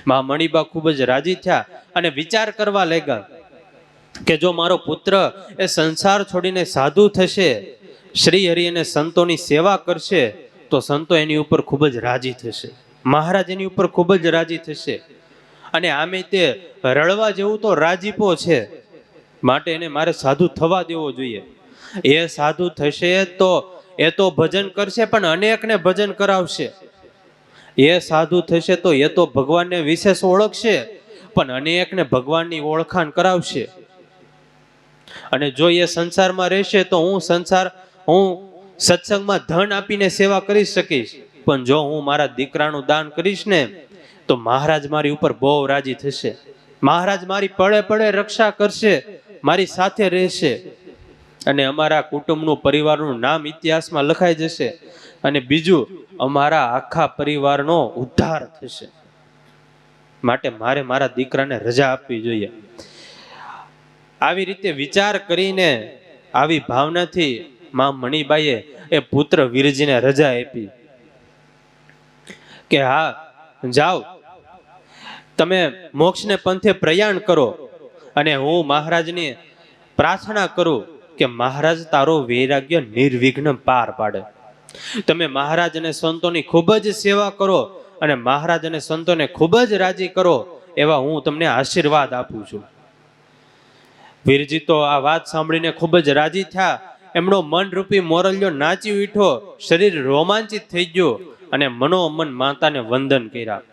મા મણિબા ખૂબ જ રાજી થયા અને વિચાર કરવા લાગ્યા કે જો મારો પુત્ર એ સંસાર છોડીને સાધુ થશે, શ્રી હરિ અને સંતોની સેવા કરશે તો સંતો એની ઉપર ખૂબ જ રાજી થશે, મહારાજ એની ઉપર ખૂબ જ રાજી થશે. અને આમે તે રડવા જેવું તો રાજીપો છે, માટે એને મારે સાધુ થવા દેવો જોઈએ. એ સાધુ થશે તો એ તો ભજન કરશે પણ અનેકને ભજન કરાવશે. એ સાધુ થશે તો એ તો ભગવાનને વિશેષ ઓળખશે પણ અનેકને ભગવાનની ઓળખાણ કરાવશે. અને જો એ સંસારમાં રહેશે તો હું સત્સંગમાં ધન આપીને સેવા કરી શકીશ, પણ જો હું મારા દીકરાનું દાન કરીશ ને તો મહારાજ મારી ઉપર બહુ રાજી થશે. મહારાજ મારી પળે પળે રક્ષા કરશે, મારી સાથે રહેશે અને અમારા કુટુંબનું પરિવારનું નામ ઇતિહાસમાં લખાઈ જશે અને બીજું અમારા આખા પરિવારનો ઉદ્ધાર થશે. માટે મારે મારા દીકરાને રજા આપવી જોઈએ. આવી રીતે વિચાર કરીને આવી ભાવનાથી મા મણિબાઈએ એ પુત્ર વીરજીને રજા આપી કે હા જાઓ, તમે મોક્ષને પંથે પ્રયાણ કરો અને હું મહારાજની પ્રાર્થના કરું કે મહારાજ તારો વૈરાગ્ય નિર્વિઘ્ન પાર પાડે. તમે મહારાજ અને સંતોની ખૂબ જ સેવા કરો અને મહારાજ અને સંતોને ખૂબ જ રાજી કરો એવા હું તમને આશીર્વાદ આપું છું. વીરજી તો આ વાત સાંભળીને ખૂબ જ રાજી થયા. એમનો મનરૂપી મોરલ્યો નાચી ઉઠ્યો, શરીર રોમાંચિત થઈ ગયું અને મનોમન માતાને વંદન કર્યા.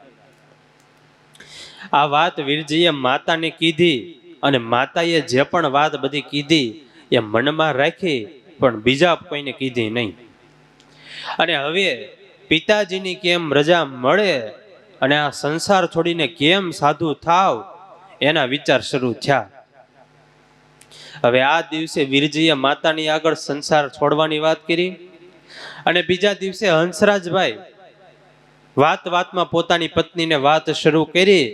આ વાત વીરજીએ માતાને કીધી અને માતાએ જે પણ વાત બધી કીધી એ મનમાં રાખી પણ બીજા કોઈને કીધી નહીં. અને હવે પિતાજીની કેમ રજા મળે અને આ સંસાર છોડીને કેમ સાધુ થાવ એના વિચાર શરૂ થયા. હવે આ દિવસે વીરજીએ માતાની આગળ સંસાર છોડવાની વાત કરી અને બીજા દિવસે હંસરાજભાઈ વાત વાતમાં પોતાની પત્નીને વાત શરૂ કરી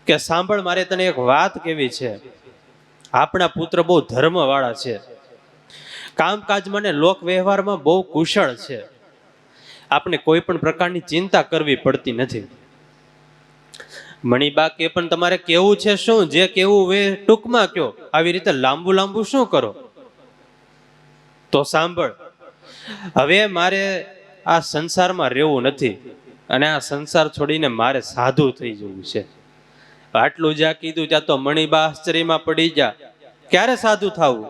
કે સાંભળ, મારે તને એક વાત કેવી છે. આપણા પુત્ર બહુ ધર્મવાળા છે, કામકાજમાં ને લોક વ્યવહારમાં બહુ કુશળ છે, આપણે કોઈ પણ પ્રકારની ચિંતા કરવી પડતી નથી. મણિબા કે પણ તમારે કેવું છે શું? જે કેવું વે ટૂંકમાં કયો, આવી રીતે લાંબુ લાંબુ શું કરો? તો સાંભળ, હવે મારે આ સંસારમાં રહેવું નથી અને આ સંસાર છોડીને મારે સાધુ થઈ જવું છે. આટલું જ્યાં કીધું ત્યાં તો મણિબા આશ્ચર્યમાં પડી ગયા. ક્યારે સાધુ થવું?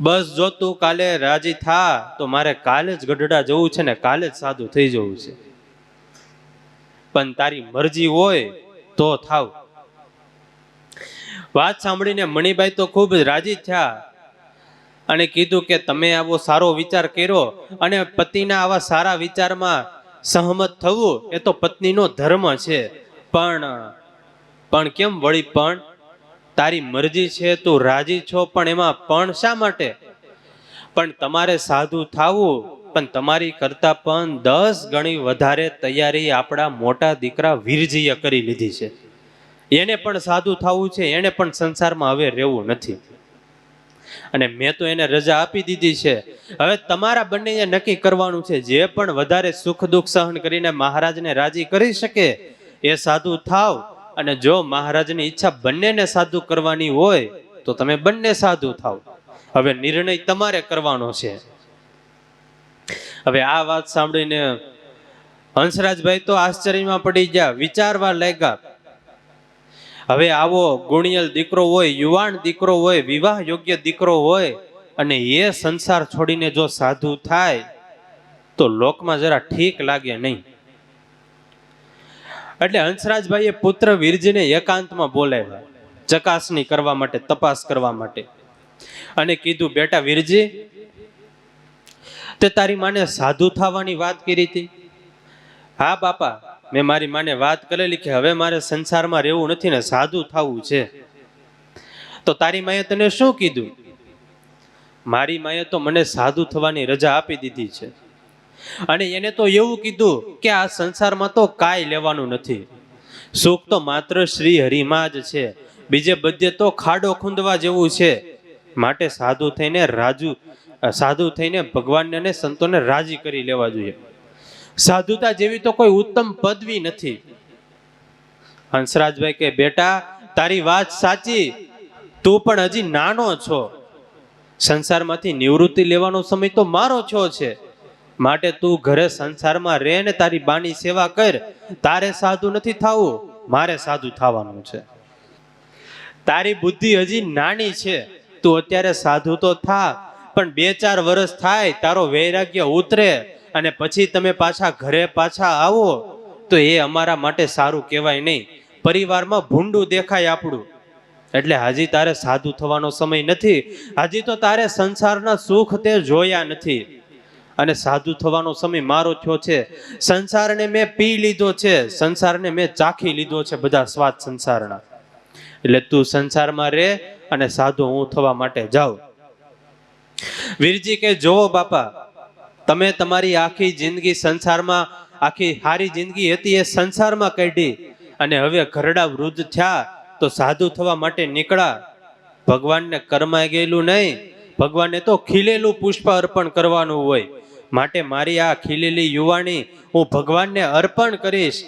બસ જો તું કાલે રાજી થા તો મારે કાલે જ ગઢડા જવું છે ને કાલે જ સાધુ થઈ જવું છે, પણ તારી મરજી હોય તો થાવ. વાત સાંભળીને મણિબાઈ તો ખૂબ રાજી થયા અને કીધું કે તમે આવો સારો વિચાર કર્યો અને પતિના આવા સારા વિચારમાં સહમત થવું એ તો પત્નીનો ધર્મ છે, પણ કેમ વળી? પણ તારી મરજી છે, તું રાજી છો, પણ એમાં પણ શા માટે? પણ તમારે સાધુ થાવું, પણ તમારી કરતા પણ 10 ગણી વધારે તૈયારી આપણા મોટા દીકરા વીરજીએ કરી લીધી છે. એને પણ સાધુ થવું છે, એને પણ સંસારમાં હવે રહેવું નથી અને મેં તો એને રજા આપી દીધી છે. હવે તમારા બંનેએ નક્કી કરવાનું છે, જે પણ વધારે સુખ દુઃખ સહન કરીને મહારાજને રાજી કરી શકે એ સાધુ થાવ અને જો મહારાજની ઈચ્છા બંનેને સાધુ કરવાની હોય તો તમે બંને સાધુ થાવ. હવે નિર્ણય તમારે કરવાનો છે. હવે આ વાત સાંભળીને હંસરાજભાઈ તો આશ્ચર્યમાં પડી ગયા, વિચારવા લાગ્યા. હવે આવો ગુણિયલ દીકરો હોય, યુવાન દીકરો હોય, વિવાહ યોગ્ય દીકરો હોય અને એ સંસાર છોડીને જો સાધુ થાય તો લોકમાં જરા ઠીક લાગે નહીં. એટલે હંસરાજભાઈએ પુત્ર વીરજીને એકાંતમાં બોલાવ્યા, ચકાસણી કરવા માટે, તપાસ કરવા માટે, અને કીધું, બેટા વીરજી, તે તારી માને સાધુ થવાની વાત કરી હતી? હા બાપા, મેં મારી માને વાત કરેલી કે હવે મારે સંસારમાં રહેવું નથી ને સાધુ થવું છે. તો તારી માએ તને શું કીધું? મારી માએ તો મને સાધુ થવાની રજા આપી દીધી છે, અને એને તો એવું કીધું કે આ સંસારમાં તો કાંઈ લેવાનું નથી, સુખ તો માત્ર શ્રી હરિમાં જ છે, બીજે બધે તો ખાડો ખૂંદવા જેવું છે. માટે સાધુ થઈને ભગવાનને અને સંતોને રાજી કરી લેવા જોઈએ. સાધુતા જેવી તો કોઈ ઉત્તમ પદવી નથી. હંસરાજભાઈ કે બેટા, તારી વાત સાચી, તું પણ હજી નાનો છો. સંસારમાંથી નિવૃત્તિ લેવાનો સમય તો મારો છો છે. માટે તું ઘરે સંસારમાં રહે ને તારી બાની સેવા કર. તારે સાધુ નથી થવું, મારે સાધુ થવાનું છે. તારી બુદ્ધિ હજી નાની છે, તું અત્યારે સાધુ તો થા, પણ 2-4 વર્ષ થાય, તારો વૈરાગ્ય ઉતરે અને પછી તમે પાછા ઘરે આવો તો એ અમારા માટે સારું કહેવાય નહીં. પરિવારમાં ભૂંડું દેખાય આપણું. એટલે હજી તારે સાધુ થવાનો સમય નથી. હજી તો તારે સંસારના સુખ તે જોયા નથી, અને સાધુ થવાનો સમય મારો થયો છે. સંસારને મેં પી લીધો છે, સંસારને મેં ચાખી લીધો છે, બધા સ્વાદ સંસારના. એટલે તું સંસારમાં રહે અને સાધુ હું થવા માટે જાઉં. વીરજી કે જોવો બાપા, તમે તમારી આખી જિંદગી સંસારમાં, આખી સારી જિંદગી હતી એ સંસારમાં કાઢી, અને હવે ઘરડા વૃદ્ધ થયા તો સાધુ થવા માટે નીકળ્યા. ભગવાનને કરમાઈ ગયેલું નહીં, ભગવાનને તો ખીલેલું પુષ્પ અર્પણ કરવાનું હોય. માટે મારી આ ખીલેલી યુવાણી હું ભગવાનને અર્પણ કરીશ,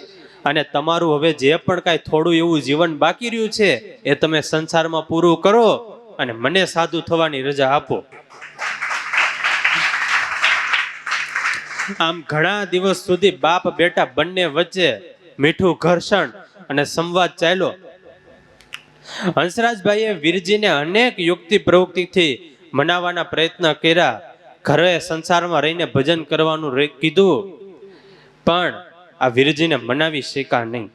અને તમારું હવે જે પણ કાંઈ થોડું એવું જીવન બાકી રહ્યું છે એ તમે સંસારમાં પૂરું કરો અને મને સાધુ થવાની રજા આપો. આમ ઘણા દિવસ સુધી બાપ બેટા બંને વચ્ચે મીઠું ઘર્ષણ અને સંવાદ ચાલ્યો. હંસરાજભાઈએ વીરજીને અનેક યુક્તિ પ્રવૃત્તિથી મનાવવાના પ્રયત્ન કર્યા. ઘરે સંસારમાં રહીને ભજન કરવાનું કીધું, પણ આ વીરજીને મનાવી શક્યા નહીં.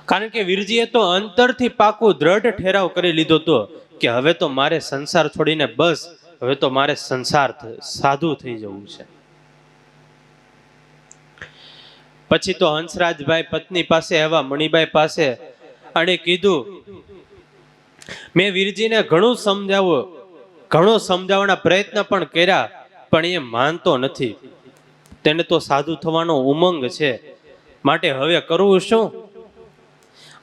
કારણ કે વીરજીએ તો અંતરથી પાકું દ્રઢ ઠેરાવ કરી લીધો હતો કે હવે તો મારે સંસાર છોડીને બસ, હવે તો મારે સાધુ થઈ જવું છે. પછી તો હંસરાજભાઈ પત્ની પાસે આવ્યા, મણિબાઈ પાસે, અને કીધું, મેં વીરજીને ઘણું સમજાવવાના પ્રયત્ન પણ કર્યા, પણ એ માનતો નથી. તેને તો સાધુ થવાનો ઉમંગ છે, માટે હવે કરવું શું?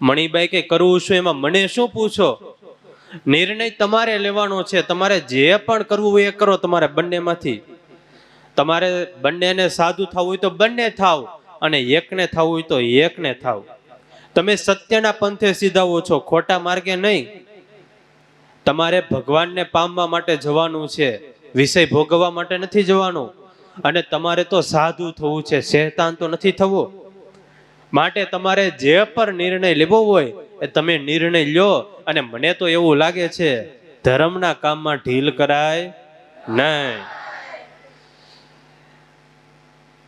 મણિબાઈ કે કરવું શું એમાં મને શું પૂછો? નિર્ણય તમારે લેવાનો છે. તમારે જે પણ કરવું એ કરો, તમારે બંનેમાંથી. તમારે બંનેને સાધુ થવું હોય તો બંને થાવ, અને એકને થવું હોય તો એકને થાવ. તમે સત્યના પંથે સીધાવો છો, ખોટા માર્ગે નહીં. તમારે ભગવાનને પામવા માટે જવાનું છે, વિષય ભોગવવા માટે નથી જવાનું. અને તમારે તો સાધુ થવું છે, શેતાન તો નથી થવું. માટે તમારે જે પણ નિર્ણય લેવો હોય એ તમે નિર્ણય લ્યો. અને મને તો એવું લાગે છે ધર્મના કામમાં ઢીલ કરાય નહીં.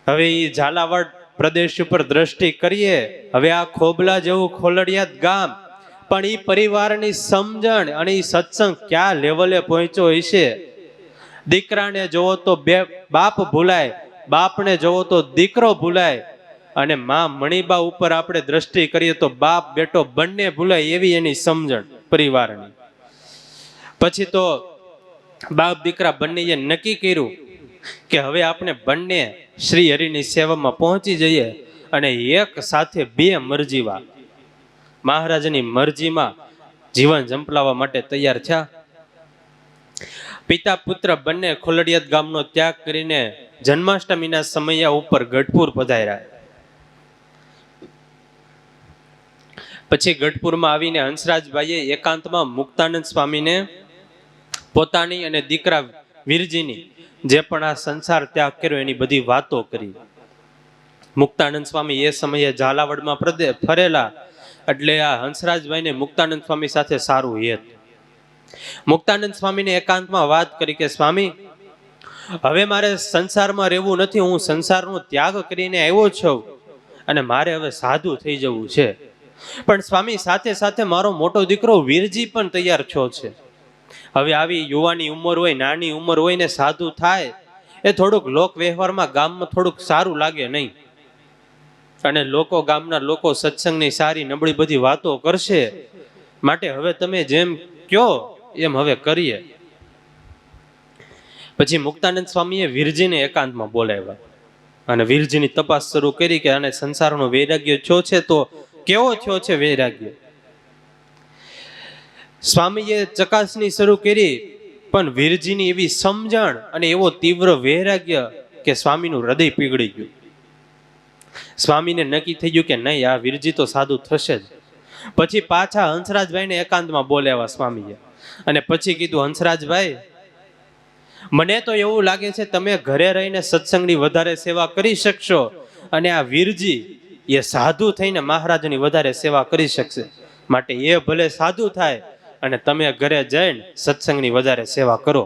હવે એ ઝાલાવાડ પ્રદેશ ઉપર દ્રષ્ટિ કરીએ. હવે આ ખોબલા જેવું ખોલડિયાદ ગામ, પણ એ પરિવારની સમજણ અને એ સત્સંગ ક્યાં લેવલે પહોંચ્યો હશે. દીકરાને જોવો તો બાપ ભૂલાય, બાપને જોવો તો દીકરો ભૂલાય, અને માં મણિબા ઉપર આપણે દ્રષ્ટિ કરીએ તો બાપ બેટો બંને ભૂલાય, એવી એની સમજણ પરિવારની. પછી તો બાપ દીકરા બંનેએ નક્કી કર્યું કે હવે આપણે બંને શ્રી હરિની સેવામાં પહોંચી જઈએ, અને એક સાથે 2 મરજીવા મહારાજની મરજીમાં જીવન ઝંપલાવવા માટે તૈયાર થયા. પિતા પુત્ર બંને ખોલડિયાદ ગામનો ત્યાગ કરીને જન્માષ્ટમીના સમયા ઉપર ગઢપુર પધાર્યા. પછી ગઢપુરમાં આવીને હંસરાજભાઈએ એકાંતમાં મુક્તાનંદ સ્વામીને પોતાની અને દીકરા વીરજીની જે પણ આ સંસાર ત્યાગ કર્યો એની બધી વાતો કરી. મુક્તાનંદ સ્વામી એ સમયે ઝાલાવાડમાં ફરેલા, એટલે આ હંસરાજભાઈને મુક્તાનંદ સ્વામી સાથે સારું હેત. મુક્તાનંદ સ્વામીને એકાંતમાં વાત કરી કે સ્વામી, હવે મારે સંસારમાં રહેવું નથી, હું સંસારનો ત્યાગ કરીને આવ્યો છું, અને મારે હવે સાધુ થઈ જવું છે. પણ સ્વામી સાથે સાથે મારો મોટો દીકરો વીરજી પણ તૈયાર છો છે. હવે આવી યુવાની ઉંમર હોય, નાની ઉંમર હોય ને સાધુ થાય એ થોડુંક લોક વ્યવહારમાં ગામમાં થોડુંક સારું લાગે નહીં. અને લોકો, ગામના લોકો સત્સંગની સારી નબળી બધી વાતો કરશે, માટે હવે તમે જેમ કયો એમ હવે કરીએ. પછી મુક્તાનંદ સ્વામીએ વીરજીને એકાંતમાં બોલાવ્યા અને વીરજીની તપાસ શરૂ કરી કે આને સંસારનો વૈરાગ્ય થયો છે તો કેવો થયો છે વૈરાગ્ય. સ્વામીએ ચકાસણી શરૂ કરી, પણ વીરજીની એવી સમજણ અને એવો તીવ્ર વૈરાગ્ય કે સ્વામીનું હૃદય પીગળી ગયું. સ્વામીને નક્કી થઈ ગયું કે નહીં, આ વીરજી તો સાધુ થશે જ. પછી પાછા હંસરાજભાઈને એકાંતમાં બોલાવ્યા સ્વામીએ અને પછી કીધું, હંસરાજભાઈ, મને તો એવું લાગે છે તમે ઘરે રહીને સત્સંગની વધારે સેવા કરી શકશો અને આ વીરજી એ સાધુ થઈને મહારાજની વધારે સેવા કરી શકશે, માટે એ ભલે સાધુ થાય અને તમે ઘરે જઈને સત્સંગની વધારે સેવા કરો.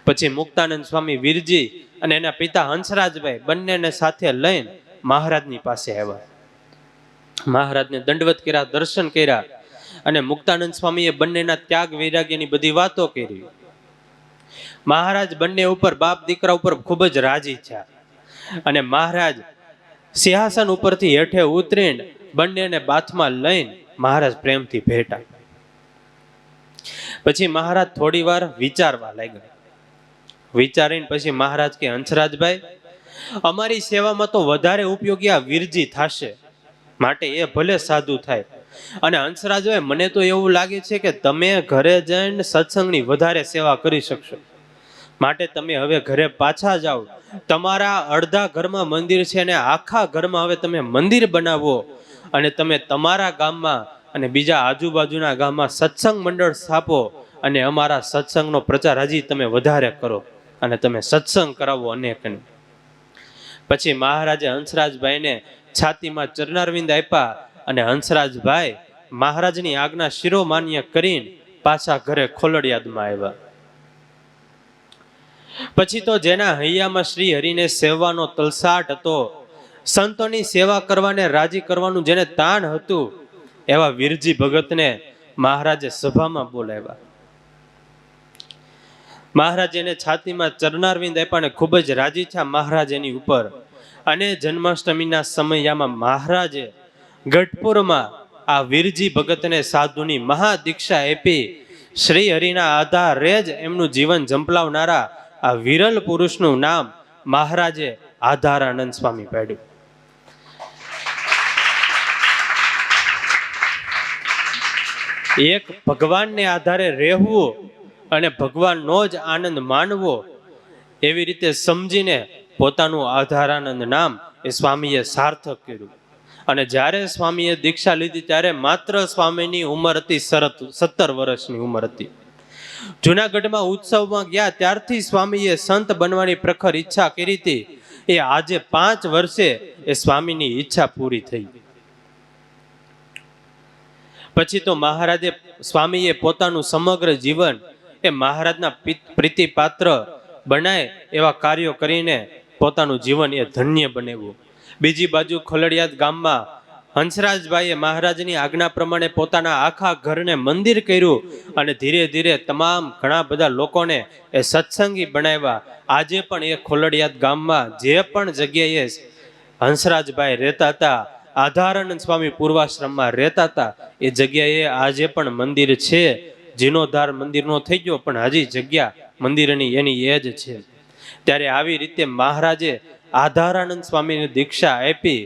પછી મુક્તાનંદ સ્વામી, વીરજી અને એના પિતા હંસરાજભાઈ બંનેને સાથે લઈને મહારાજની પાસે આવ્યા. મહારાજને દંડવત કર્યા, દર્શન કર્યા અને મુક્તાનંદ સ્વામીએ બંનેના ત્યાગ વૈરાગ્યની બધી વાતો કરી. મહારાજ બંને ઉપર, બાપ દીકરા ઉપર ખૂબ જ રાજી થયા અને મહારાજ સિંહાસન ઉપરથી હેઠે ઉતરીને બંનેને બાથમાં લઈને મહારાજ પ્રેમથી ભેટા. પછી મહારાજ થોડી વાર વિચારવા લાગ્યા. વિચારીને પછી મહારાજ કે, હંસરાજભાઈ, અમારી સેવામાં તો વધારે ઉપયોગી આ વીરજી થશે, માટે એ ભલે સાધુ થાય. અને હંસરાજભાઈ, મને તો એવું લાગે છે કે તમે ઘરે જઈને સત્સંગની વધારે સેવા કરી શકશો, માટે તમે હવે ઘરે પાછા જાઓ. તમારા અડધા ઘરમાં મંદિર છે અને આખા ઘરમાં હવે તમે મંદિર બનાવો અને તમે તમારા ગામમાં અને બીજા આજુબાજુના ગામમાં સત્સંગ મંડળ સ્થાપો અને અમારા સત્સંગનો પ્રચાર હજી તમે વધારે કરો અને તમે સત્સંગ કરાવો અનેકને. પછી મહારાજે હંસરાજભાઈને છાતીમાં ચરણારવિંદ આપ્યા અને હંસરાજભાઈ મહારાજની આજ્ઞા શિરોમાન્ય કરીને પાછા ઘરે ખોલડિયાદમાં આવ્યા. પછી તો જેના હૈયામાં શ્રી હરિને સેવવાનો તલસાટ હતો, સંતોની સેવા કરવાને રાજી કરવાનું જેને તાણ હતું, એવા વીરજી ભગતને મહારાજે સભામાં બોલાવ્યા. મહારાજ એને છાતીમાં ચરણારવિંદ આપ્યા અને ખૂબ જ રાજી થયા મહારાજ એની ઉપર. અને જન્માષ્ટમીના સમયમાં મહારાજે ગઢપુરમાં આ વીરજી ભગતને સાધુની મહાદીક્ષા આપી. શ્રી હરિના આધારે જ એમનું જીવન ઝંપલાવનારા આ વિરલ પુરુષનું નામ મહારાજે આધારાનંદ સ્વામી પાડ્યું. એક ભગવાનને આધારે રહેવું અને ભગવાનનો જ આનંદ માનવો, એવી રીતે સમજીને પોતાનું આધારાનંદ નામ એ સ્વામીએ સાર્થક કર્યું. અને જ્યારે સ્વામીએ દીક્ષા લીધી ત્યારે માત્ર સ્વામીની ઉંમર હતી 17 વર્ષની ઉંમર હતી. જુનાગઢમાં ઉત્સવમાં ગયા ત્યારથી સ્વામીએ સંત બનવાની પ્રખર ઈચ્છા કરી હતી. એ આજે 5 વર્ષે એ સ્વામીની ઈચ્છા પૂરી થઈ. પછી તો મહારાજે, સ્વામીએ પોતાનું સમગ્ર જીવન એ મહારાજના પ્રીતિપાત્ર બનાય એવા કાર્યો કરીને પોતાનું જીવન એ ધન્ય બનાવ્યું. બીજી બાજુ ખોલડિયાદ ગામમાં હંસરાજભાઈએ મહારાજની આજ્ઞા પ્રમાણે પોતાના આખા ઘરને મંદિર કર્યું અને ધીરે ધીરે તમામ ઘણા બધા લોકોને એ સત્સંગી બનાવ્યા. આજે પણ એ ખોલડિયાદ ગામમાં જે પણ જગ્યાએ હંસરાજભાઈ રહેતા હતા, આધારાનંદ સ્વામી પૂર્વાશ્રમમાં રહેતા હતા, એ જગ્યાએ આજે પણ મંદિર છે. જીર્ણોદ્ધાર મંદિરનો થઈ ગયો પણ હજી જગ્યા મંદિરની એની એ જ છે. ત્યારે આવી રીતે મહારાજે આધારાનંદ સ્વામીને દીક્ષા આપી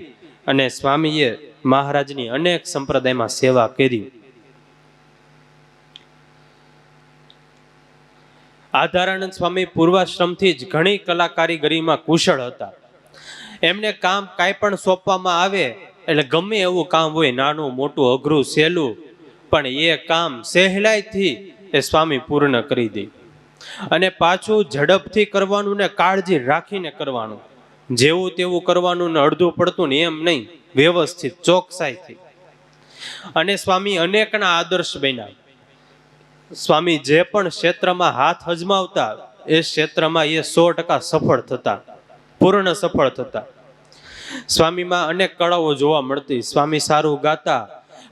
અને સ્વામીએ મહારાજની અનેક સંપ્રદાયમાં સેવા કરી. આધારાનંદ સ્વામી પૂર્વાશ્રમથી જ ઘણી કલાકારીગરીમાં કુશળ હતા. એમને કામ કાંઈ પણ સોંપવામાં આવે એટલે ગમે એવું કામ હોય, નાનું મોટું અઘરું સહેલું, પણ એ કામ સહેલાઈથી એ સ્વામી પૂર્ણ કરી દે. અને પાછું ઝડપથી કરવાનું ને કાળજી રાખીને કરવાનું, જેવું તેવું કરવાનું ને અડધું પડતું ને એમ નહીં, વ્યવસ્થિત ચોકસાઈથી. અને સ્વામી અનેકના આદર્શ બન્યા. સ્વામી જે પણ ક્ષેત્રમાં હાથ અજમાવતા એ ક્ષેત્રમાં એ 100% સફળ થતા, પૂર્ણ સફળ થતા. સ્વામીમાં અનેક કળાઓ જોવા મળતી. સ્વામી સારું ગાતા,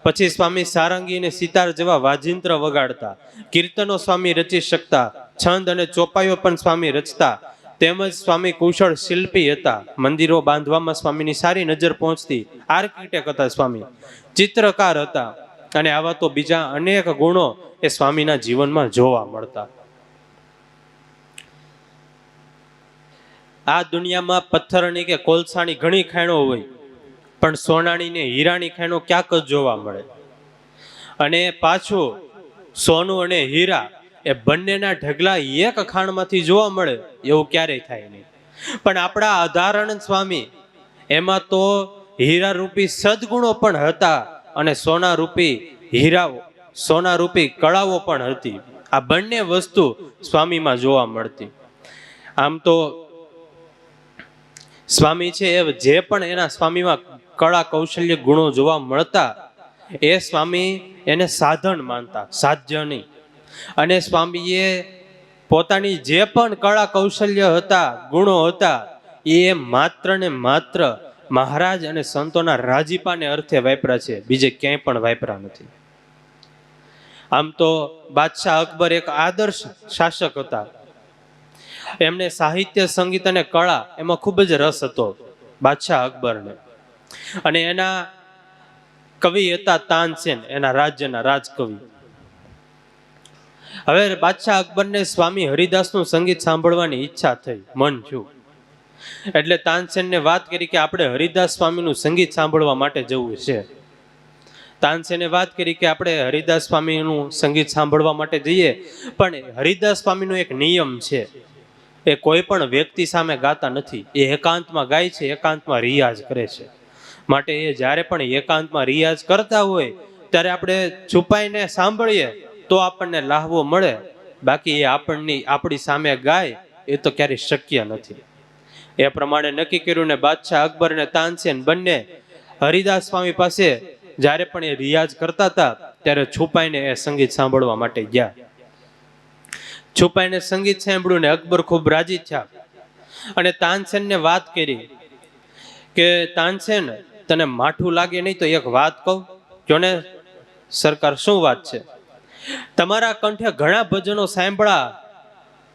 પછી સ્વામી સારંગી અને સિતાર જેવા વાજિંત્ર વગાડતા, કીર્તનો સ્વામી રચી શકતા, છંદ અને ચોપાઈઓ પણ સ્વામી રચતા. તેમજ સ્વામી કુશળ શિલ્પી હતા. મંદિરો બાંધવામાં સ્વામીની સારી નજર પહોંચતી. આર્કિટેક્ટ હતા સ્વામી, ચિત્રકાર હતા, અને આવા તો બીજા અનેક ગુણો એ સ્વામીના જીવનમાં જોવા મળતા. આ દુનિયામાં પથ્થરની કે કોલસાની ઘણી ખાણો હોય, પણ સોનાની ને હીરાની ખાણો ક્યાંક જ જોવા મળે. અને પાછું સોનું અને હીરા એ બંનેના ઢગલા એક ખાણમાંથી જોવા મળે એવું ક્યારેય થાય નહીં. પણ આપણા આધારાનંદ સ્વામી એમાં તો હીરા રૂપી સદગુણો પણ હતા અને સોના રૂપી કળાઓ પણ હતી. આ બંને વસ્તુ સ્વામીમાં જોવા મળતી. આમ તો સ્વામી છે એ જે પણ એના સ્વામીમાં કળા કૌશલ્ય ગુણો જોવા મળતા એ સ્વામી એને સાધન માનતા, સાધ્ય નહીં. અને સ્વામીએ પોતાની જે પણ કળા કૌશલ્ય હતા, ગુણો હતા, એ માત્ર ને માત્ર મહારાજ અને સંતોના રાજીપાને અર્થે વાપર્યા છે, બીજે ક્યાંય પણ વાપર્યા નથી. આમ તો બાદશાહ અકબર એક આદર્શ શાસક હતા. એમને સાહિત્ય, સંગીત અને કળા એમાં ખૂબ જ રસ હતો બાદશાહ અકબરને. અને એના કવિ હતા તાનસેન, એના રાજ્યના રાજકવિ. હવે બાદશાહ અકબરને સ્વામી હરિદાસનું સંગીત સાંભળવાની ઈચ્છા થઈ, મન થયું. એટલે તાનસેનને વાત કરી કે આપણે હરિદાસ સ્વામીનું સંગીત સાંભળવા માટે જવું છે. તાનસેને વાત કરી કે આપણે હરિદાસ સ્વામીનું સંગીત સાંભળવા માટે જઈએ, પણ હરિદાસ સ્વામીનો એક નિયમ છે, એ કોઈ પણ વ્યક્તિ સામે ગાતા નથી. એ એકાંતમાં ગાય છે, એકાંતમાં રિયાઝ કરે છે. માટે એ જ્યારે પણ એકાંતમાં રિયાઝ કરતા હોય ત્યારે આપણે છુપાઈને સાંભળીએ તો આપણને લાહવો મળે. બાકી એ આપણી સામે ગાય એ તો ક્યારેય શક્ય નથી. એ પ્રમાણે નક્કી કર્યું ને બાદશાહ અકબર અને તાનસેન બંને હરિદાસ સ્વામી પાસે જ્યારે પણ એ રિયાઝ કરતા હતા ત્યારે છુપાઈને એ સંગીત સાંભળવા માટે ગયા. છુપાઈને સંગીત સાંભળ્યું ને અકબર ખૂબ રાજી થયા અને તાનસેનને વાત કરી કે તાનસેન, તને માઠું લાગે નહીં તો એક વાત કહું. જો ને સરકાર, શું વાત છે? તમારા કંઠે ઘણા ભજનો સાંભળ્યા,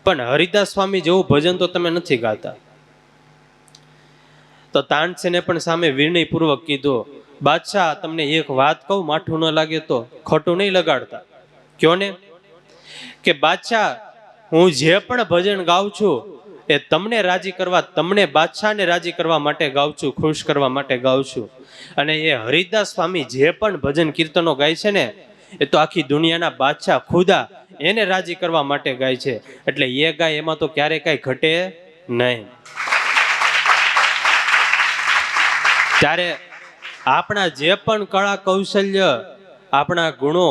પણ હરિદાસ સ્વામી જેવું ભજન તો તમે નથી ગાતા. તો તાનસેને પણ સામે વિનયપૂર્વક કીધું, બાદશાહ તમને એક વાત કહું, માઠું ન લાગે તો ખોટું નહીં લગાડતા. કયો ને? કે બાદશાહ, હું જે પણ ભજન ગાઉં છું એ તમને રાજી કરવા, તમને બાદશાહને રાજી કરવા માટે ગાઉં છું, ખુશ કરવા માટે ગાઉં છું. અને એ હરિદાસ સ્વામી જે પણ ભજન કીર્તનો ગાય છે ને, એ તો આખી દુનિયાના બાદશાહ ખુદા એને રાજી કરવા માટે ગાય છે. એટલે એ ગાય એમાં તો ક્યારેય કાંઈ ઘટે નહીં. ત્યારે આપણા જે પણ કળા કૌશલ્ય, આપણા ગુણો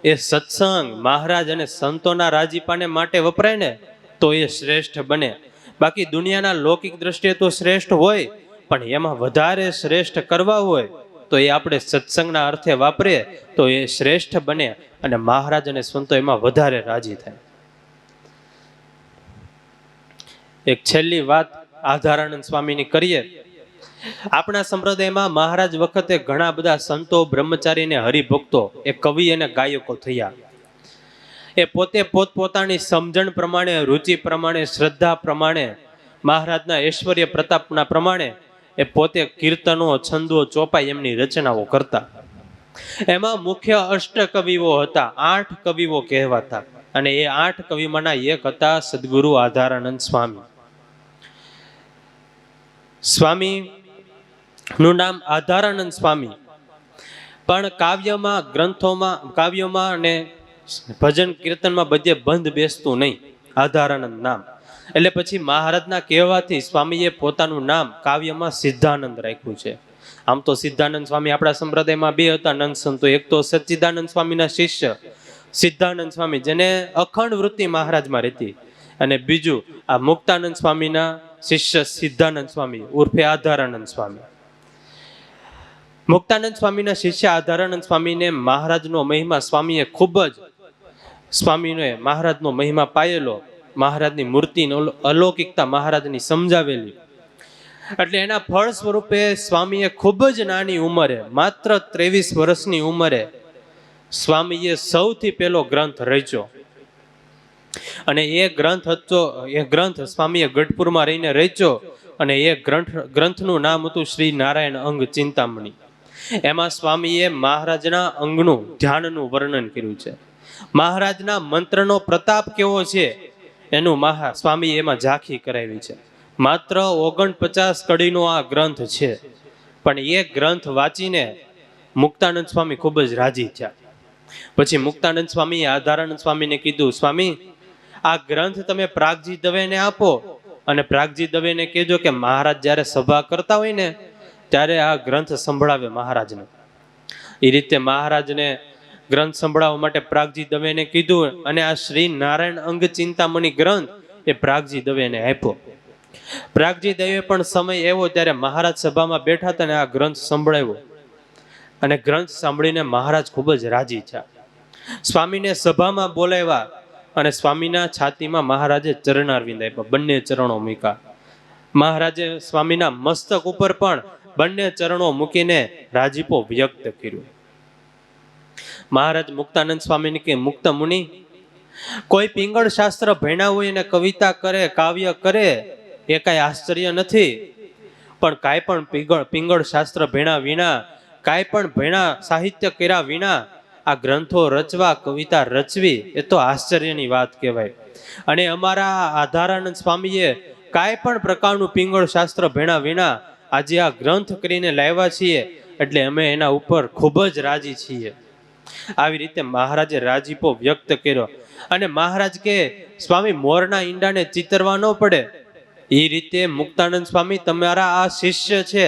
એ સત્સંગ, મહારાજ અને સંતોના રાજીપાને માટે વપરાય ને તો એ શ્રેષ્ઠ બને. બાકી દુનિયાના લૌકિક દ્રષ્ટિએ તો શ્રેષ્ઠ હોય, પણ એમાં વધારે શ્રેષ્ઠ કરવા હોય તો એ આપણે સત્સંગના અર્થે વાપરીએ તો એ શ્રેષ્ઠ બને અને મહારાજ અને સંતો એમાં વધારે રાજી થાય. એક છેલ્લી વાત આધારાનંદ સ્વામીની કરીએ. આપણા સંપ્રદાયમાં મહારાજ વખતે ઘણા બધા સંતો, બ્રહ્મચારી અને હરિભક્તો એ કવિ અને ગાયકો થયા. એ પોતે પોતપોતાની સમજણ પ્રમાણે, રુચિ પ્રમાણે, શ્રદ્ધા પ્રમાણે, મહારાજના ઐશ્વર્ય પ્રતાપના પ્રમાણે એ પોતે કીર્તનો, છંદો, ચોપાઈ એમની રચનાઓ કરતા. એમાં મુખ્ય અષ્ટકવિઓ હતા, 8 કવિઓ કહેવાતા. અને એ 8 કવિમાંના એક હતા સદગુરુ આધારાનંદ સ્વામી. સ્વામી નું નામ આધારાનંદ સ્વામી, પણ કાવ્યમાં, ગ્રંથોમાં, કાવ્યોમાં અને ભજન કીર્તનમાં બધે બંધ બેસતું નહીં આધારાનંદ નામ. એટલે પછી મહારાજના કહેવાથી સ્વામીએ પોતાનું નામ કાવ્યમાં સિદ્ધાનંદ રાખ્યું છે. આમ તો સિદ્ધાનંદ સ્વામી આપણા સંપ્રદાયમાં 2 હતા નંદ સંતો. એક તો સચ્ચિદાનંદ સ્વામીના શિષ્ય સિદ્ધાનંદ સ્વામી, જેને અખંડ વૃત્તિ મહારાજમાં રહેતી, અને બીજું આ મુક્તાનંદ સ્વામીના શિષ્ય સિદ્ધાનંદ સ્વામી ઉર્ફે આધારાનંદ સ્વામી. મુક્તાનંદ સ્વામીના શિષ્ય આધારાનંદ સ્વામીને મહારાજનો મહિમા સ્વામીએ ખૂબ જ, સ્વામીને મહારાજનો મહિમા પાયેલો, મહારાજની મૂર્તિની અલૌકિકતા મહારાજની સમજાવેલી. એટલે એના ફળ સ્વરૂપે સ્વામીએ ખૂબ જ નાની ઉંમરે, માત્ર 23 વર્ષની ઉંમરે સ્વામીએ સૌથી પહેલો ગ્રંથ રચ્યો. અને એ ગ્રંથ સ્વામીએ ગઢપુરમાં રહીને રચ્યો, અને એ ગ્રંથનું નામ હતું શ્રી નારાયણ અંગ ચિંતામણી. એમાં સ્વામીએ મહારાજના અંગનું ધ્યાનનું વર્ણન કર્યું છે. મહારાજના મંત્રનો પ્રતાપ કેવો છે એનું સ્વામી એમાં ઝાંખી કરાવી છે. માત્ર 49 કડીનો આ ગ્રંથ છે, પણ એ ગ્રંથ વાંચીને મુક્તાનંદ સ્વામી ખૂબ જ રાજી થયા. પછી મુક્તાનંદ સ્વામીએ આધારાનંદ સ્વામીને કીધું, સ્વામી આ ગ્રંથ તમે પ્રાગજી દવેને આપો, અને પ્રાગજી દવેને કહેજો કે મહારાજ જ્યારે સભા કરતા હોય ને ત્યારે આ ગ્રંથ સંભળાવે મહારાજને. એ રીતે મહારાજને ગ્રંથ સંભળાવવા માટે પ્રાગજી દવેને કીધું, અને આ શ્રી નારાયણ અંગ ચિંતામણી ગ્રંથ એ પ્રાગજી દવેને આપ્યો. પ્રાગજી દવે પણ સમય એવો ત્યારે મહારાજ સભામાં બેઠા હતા ને આ ગ્રંથ સંભળાવ્યો, અને ગ્રંથ સાંભળીને મહારાજ ખૂબ જ રાજી થયા. સ્વામીને સભામાં બોલાવ્યા, અને સ્વામીના છાતીમાં મહારાજે ચરણારવિંદ આપ્યા, બંને ચરણો મૂક્યા. મહારાજે સ્વામીના મસ્તક ઉપર પણ બંને ચરણો મૂકીને રાજીપો વ્યક્ત કર્યો. મહારાજ મુક્તાનંદ સ્વામીને કે, મુક્ત મુનિ, કોઈ પિંગળ શાસ્ત્ર ભણ્યા હોય ને કવિતા કરે, કાવ્ય કરે, એ કાંઈ આશ્ચર્ય નથી. પણ કાંઈ પણ પિંગળ શાસ્ત્ર ભણ્યા વિના, કાંઈ પણ ભણ્યા સાહિત્ય કર્યા વિના આ ગ્રંથો રચવા, કવિતા રચવી, એ તો આશ્ચર્યની વાત કહેવાય. અને અમારા આધારાનંદ સ્વામીએ કાંઈ પણ પ્રકારનું પિંગળ શાસ્ત્ર ભણ્યા વિના આજે આ ગ્રંથ કરીને લાવ્યા છીએ, એટલે અમે એના ઉપર ખૂબ જ રાજી છીએ. આવી રીતે મહારાજે રાજીપો વ્યક્ત કર્યો. અને મહારાજ કે, સ્વામી મોરના ઈંડાને ચિતરવા ન પડે, એ રીતે મુક્તાનંદ સ્વામી તમારા આ શિષ્ય છે,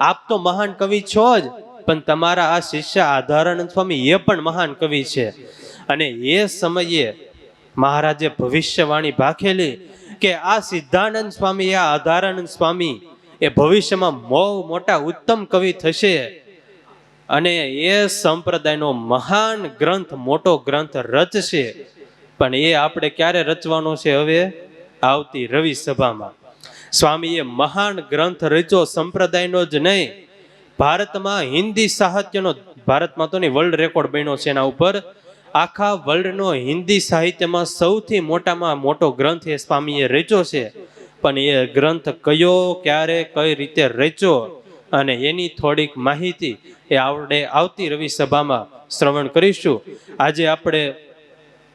આપ તો મહાન કવિ છો જ, પણ તમારા આ શિષ્ય આધારાનંદ સ્વામી એ પણ મહાન કવિ છે. અને એ સમયે મહારાજે ભવિષ્યવાણી ભાખેલી કે આ સિદ્ધાનંદ સ્વામી, આ આધારાનંદ સ્વામી એ ભવિષ્યમાં બહુ મોટા ઉત્તમ કવિ થશે, અને એ સંપ્રદાયનો મહાન ગ્રંથ, મોટો ગ્રંથ રચશે. પણ એ આપણે ક્યારે રચવાનો છે? હવે આવતી રવિ સભામાં. સ્વામીએ મહાન ગ્રંથ રચ્યો, સંપ્રદાયનો જ નહીં, ભારતમાં હિન્દી સાહિત્યનો, ભારતમાં તો નહીં, વર્લ્ડ રેકોર્ડ બન્યો છે એના ઉપર. આખા વર્લ્ડનો હિન્દી સાહિત્યમાં સૌથી મોટામાં મોટો ગ્રંથ એ સ્વામીએ રચ્યો છે. પણ એ ગ્રંથ કયો, ક્યારે, કઈ રીતે રચ્યો, અને એની થોડીક માહિતી એ આપણે આવતી રવિ સભામાં શ્રવણ કરીશું. આજે આપણે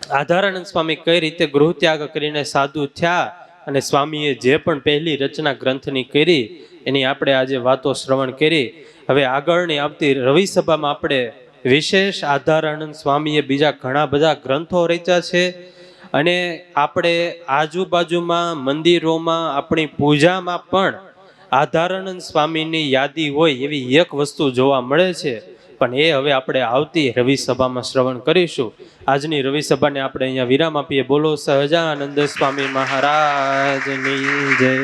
આધારાનંદ સ્વામી કઈ રીતે ગૃહત્યાગ કરીને સાધુ થયા, અને સ્વામીએ જે પણ પહેલી રચના ગ્રંથની કરી એની આપણે આજે વાતો શ્રવણ કરી. હવે આગળની આવતી રવિ સભામાં આપણે વિશેષ આધારાનંદ સ્વામીએ બીજા ઘણા બધા ગ્રંથો રચ્યા છે, અને આપણે આજુબાજુમાં મંદિરોમાં આપણી પૂજામાં પણ આધારાનંદ સ્વામીની યાદી હોય એવી એક વસ્તુ જોવા મળે છે. પણ એ હવે આપણે આવતી રવિ સભામાં શ્રવણ કરીશું. આજની રવિ સભાને આપણે અહીંયા વિરામ આપીએ. બોલો સહજાનંદ સ્વામી મહારાજની જય.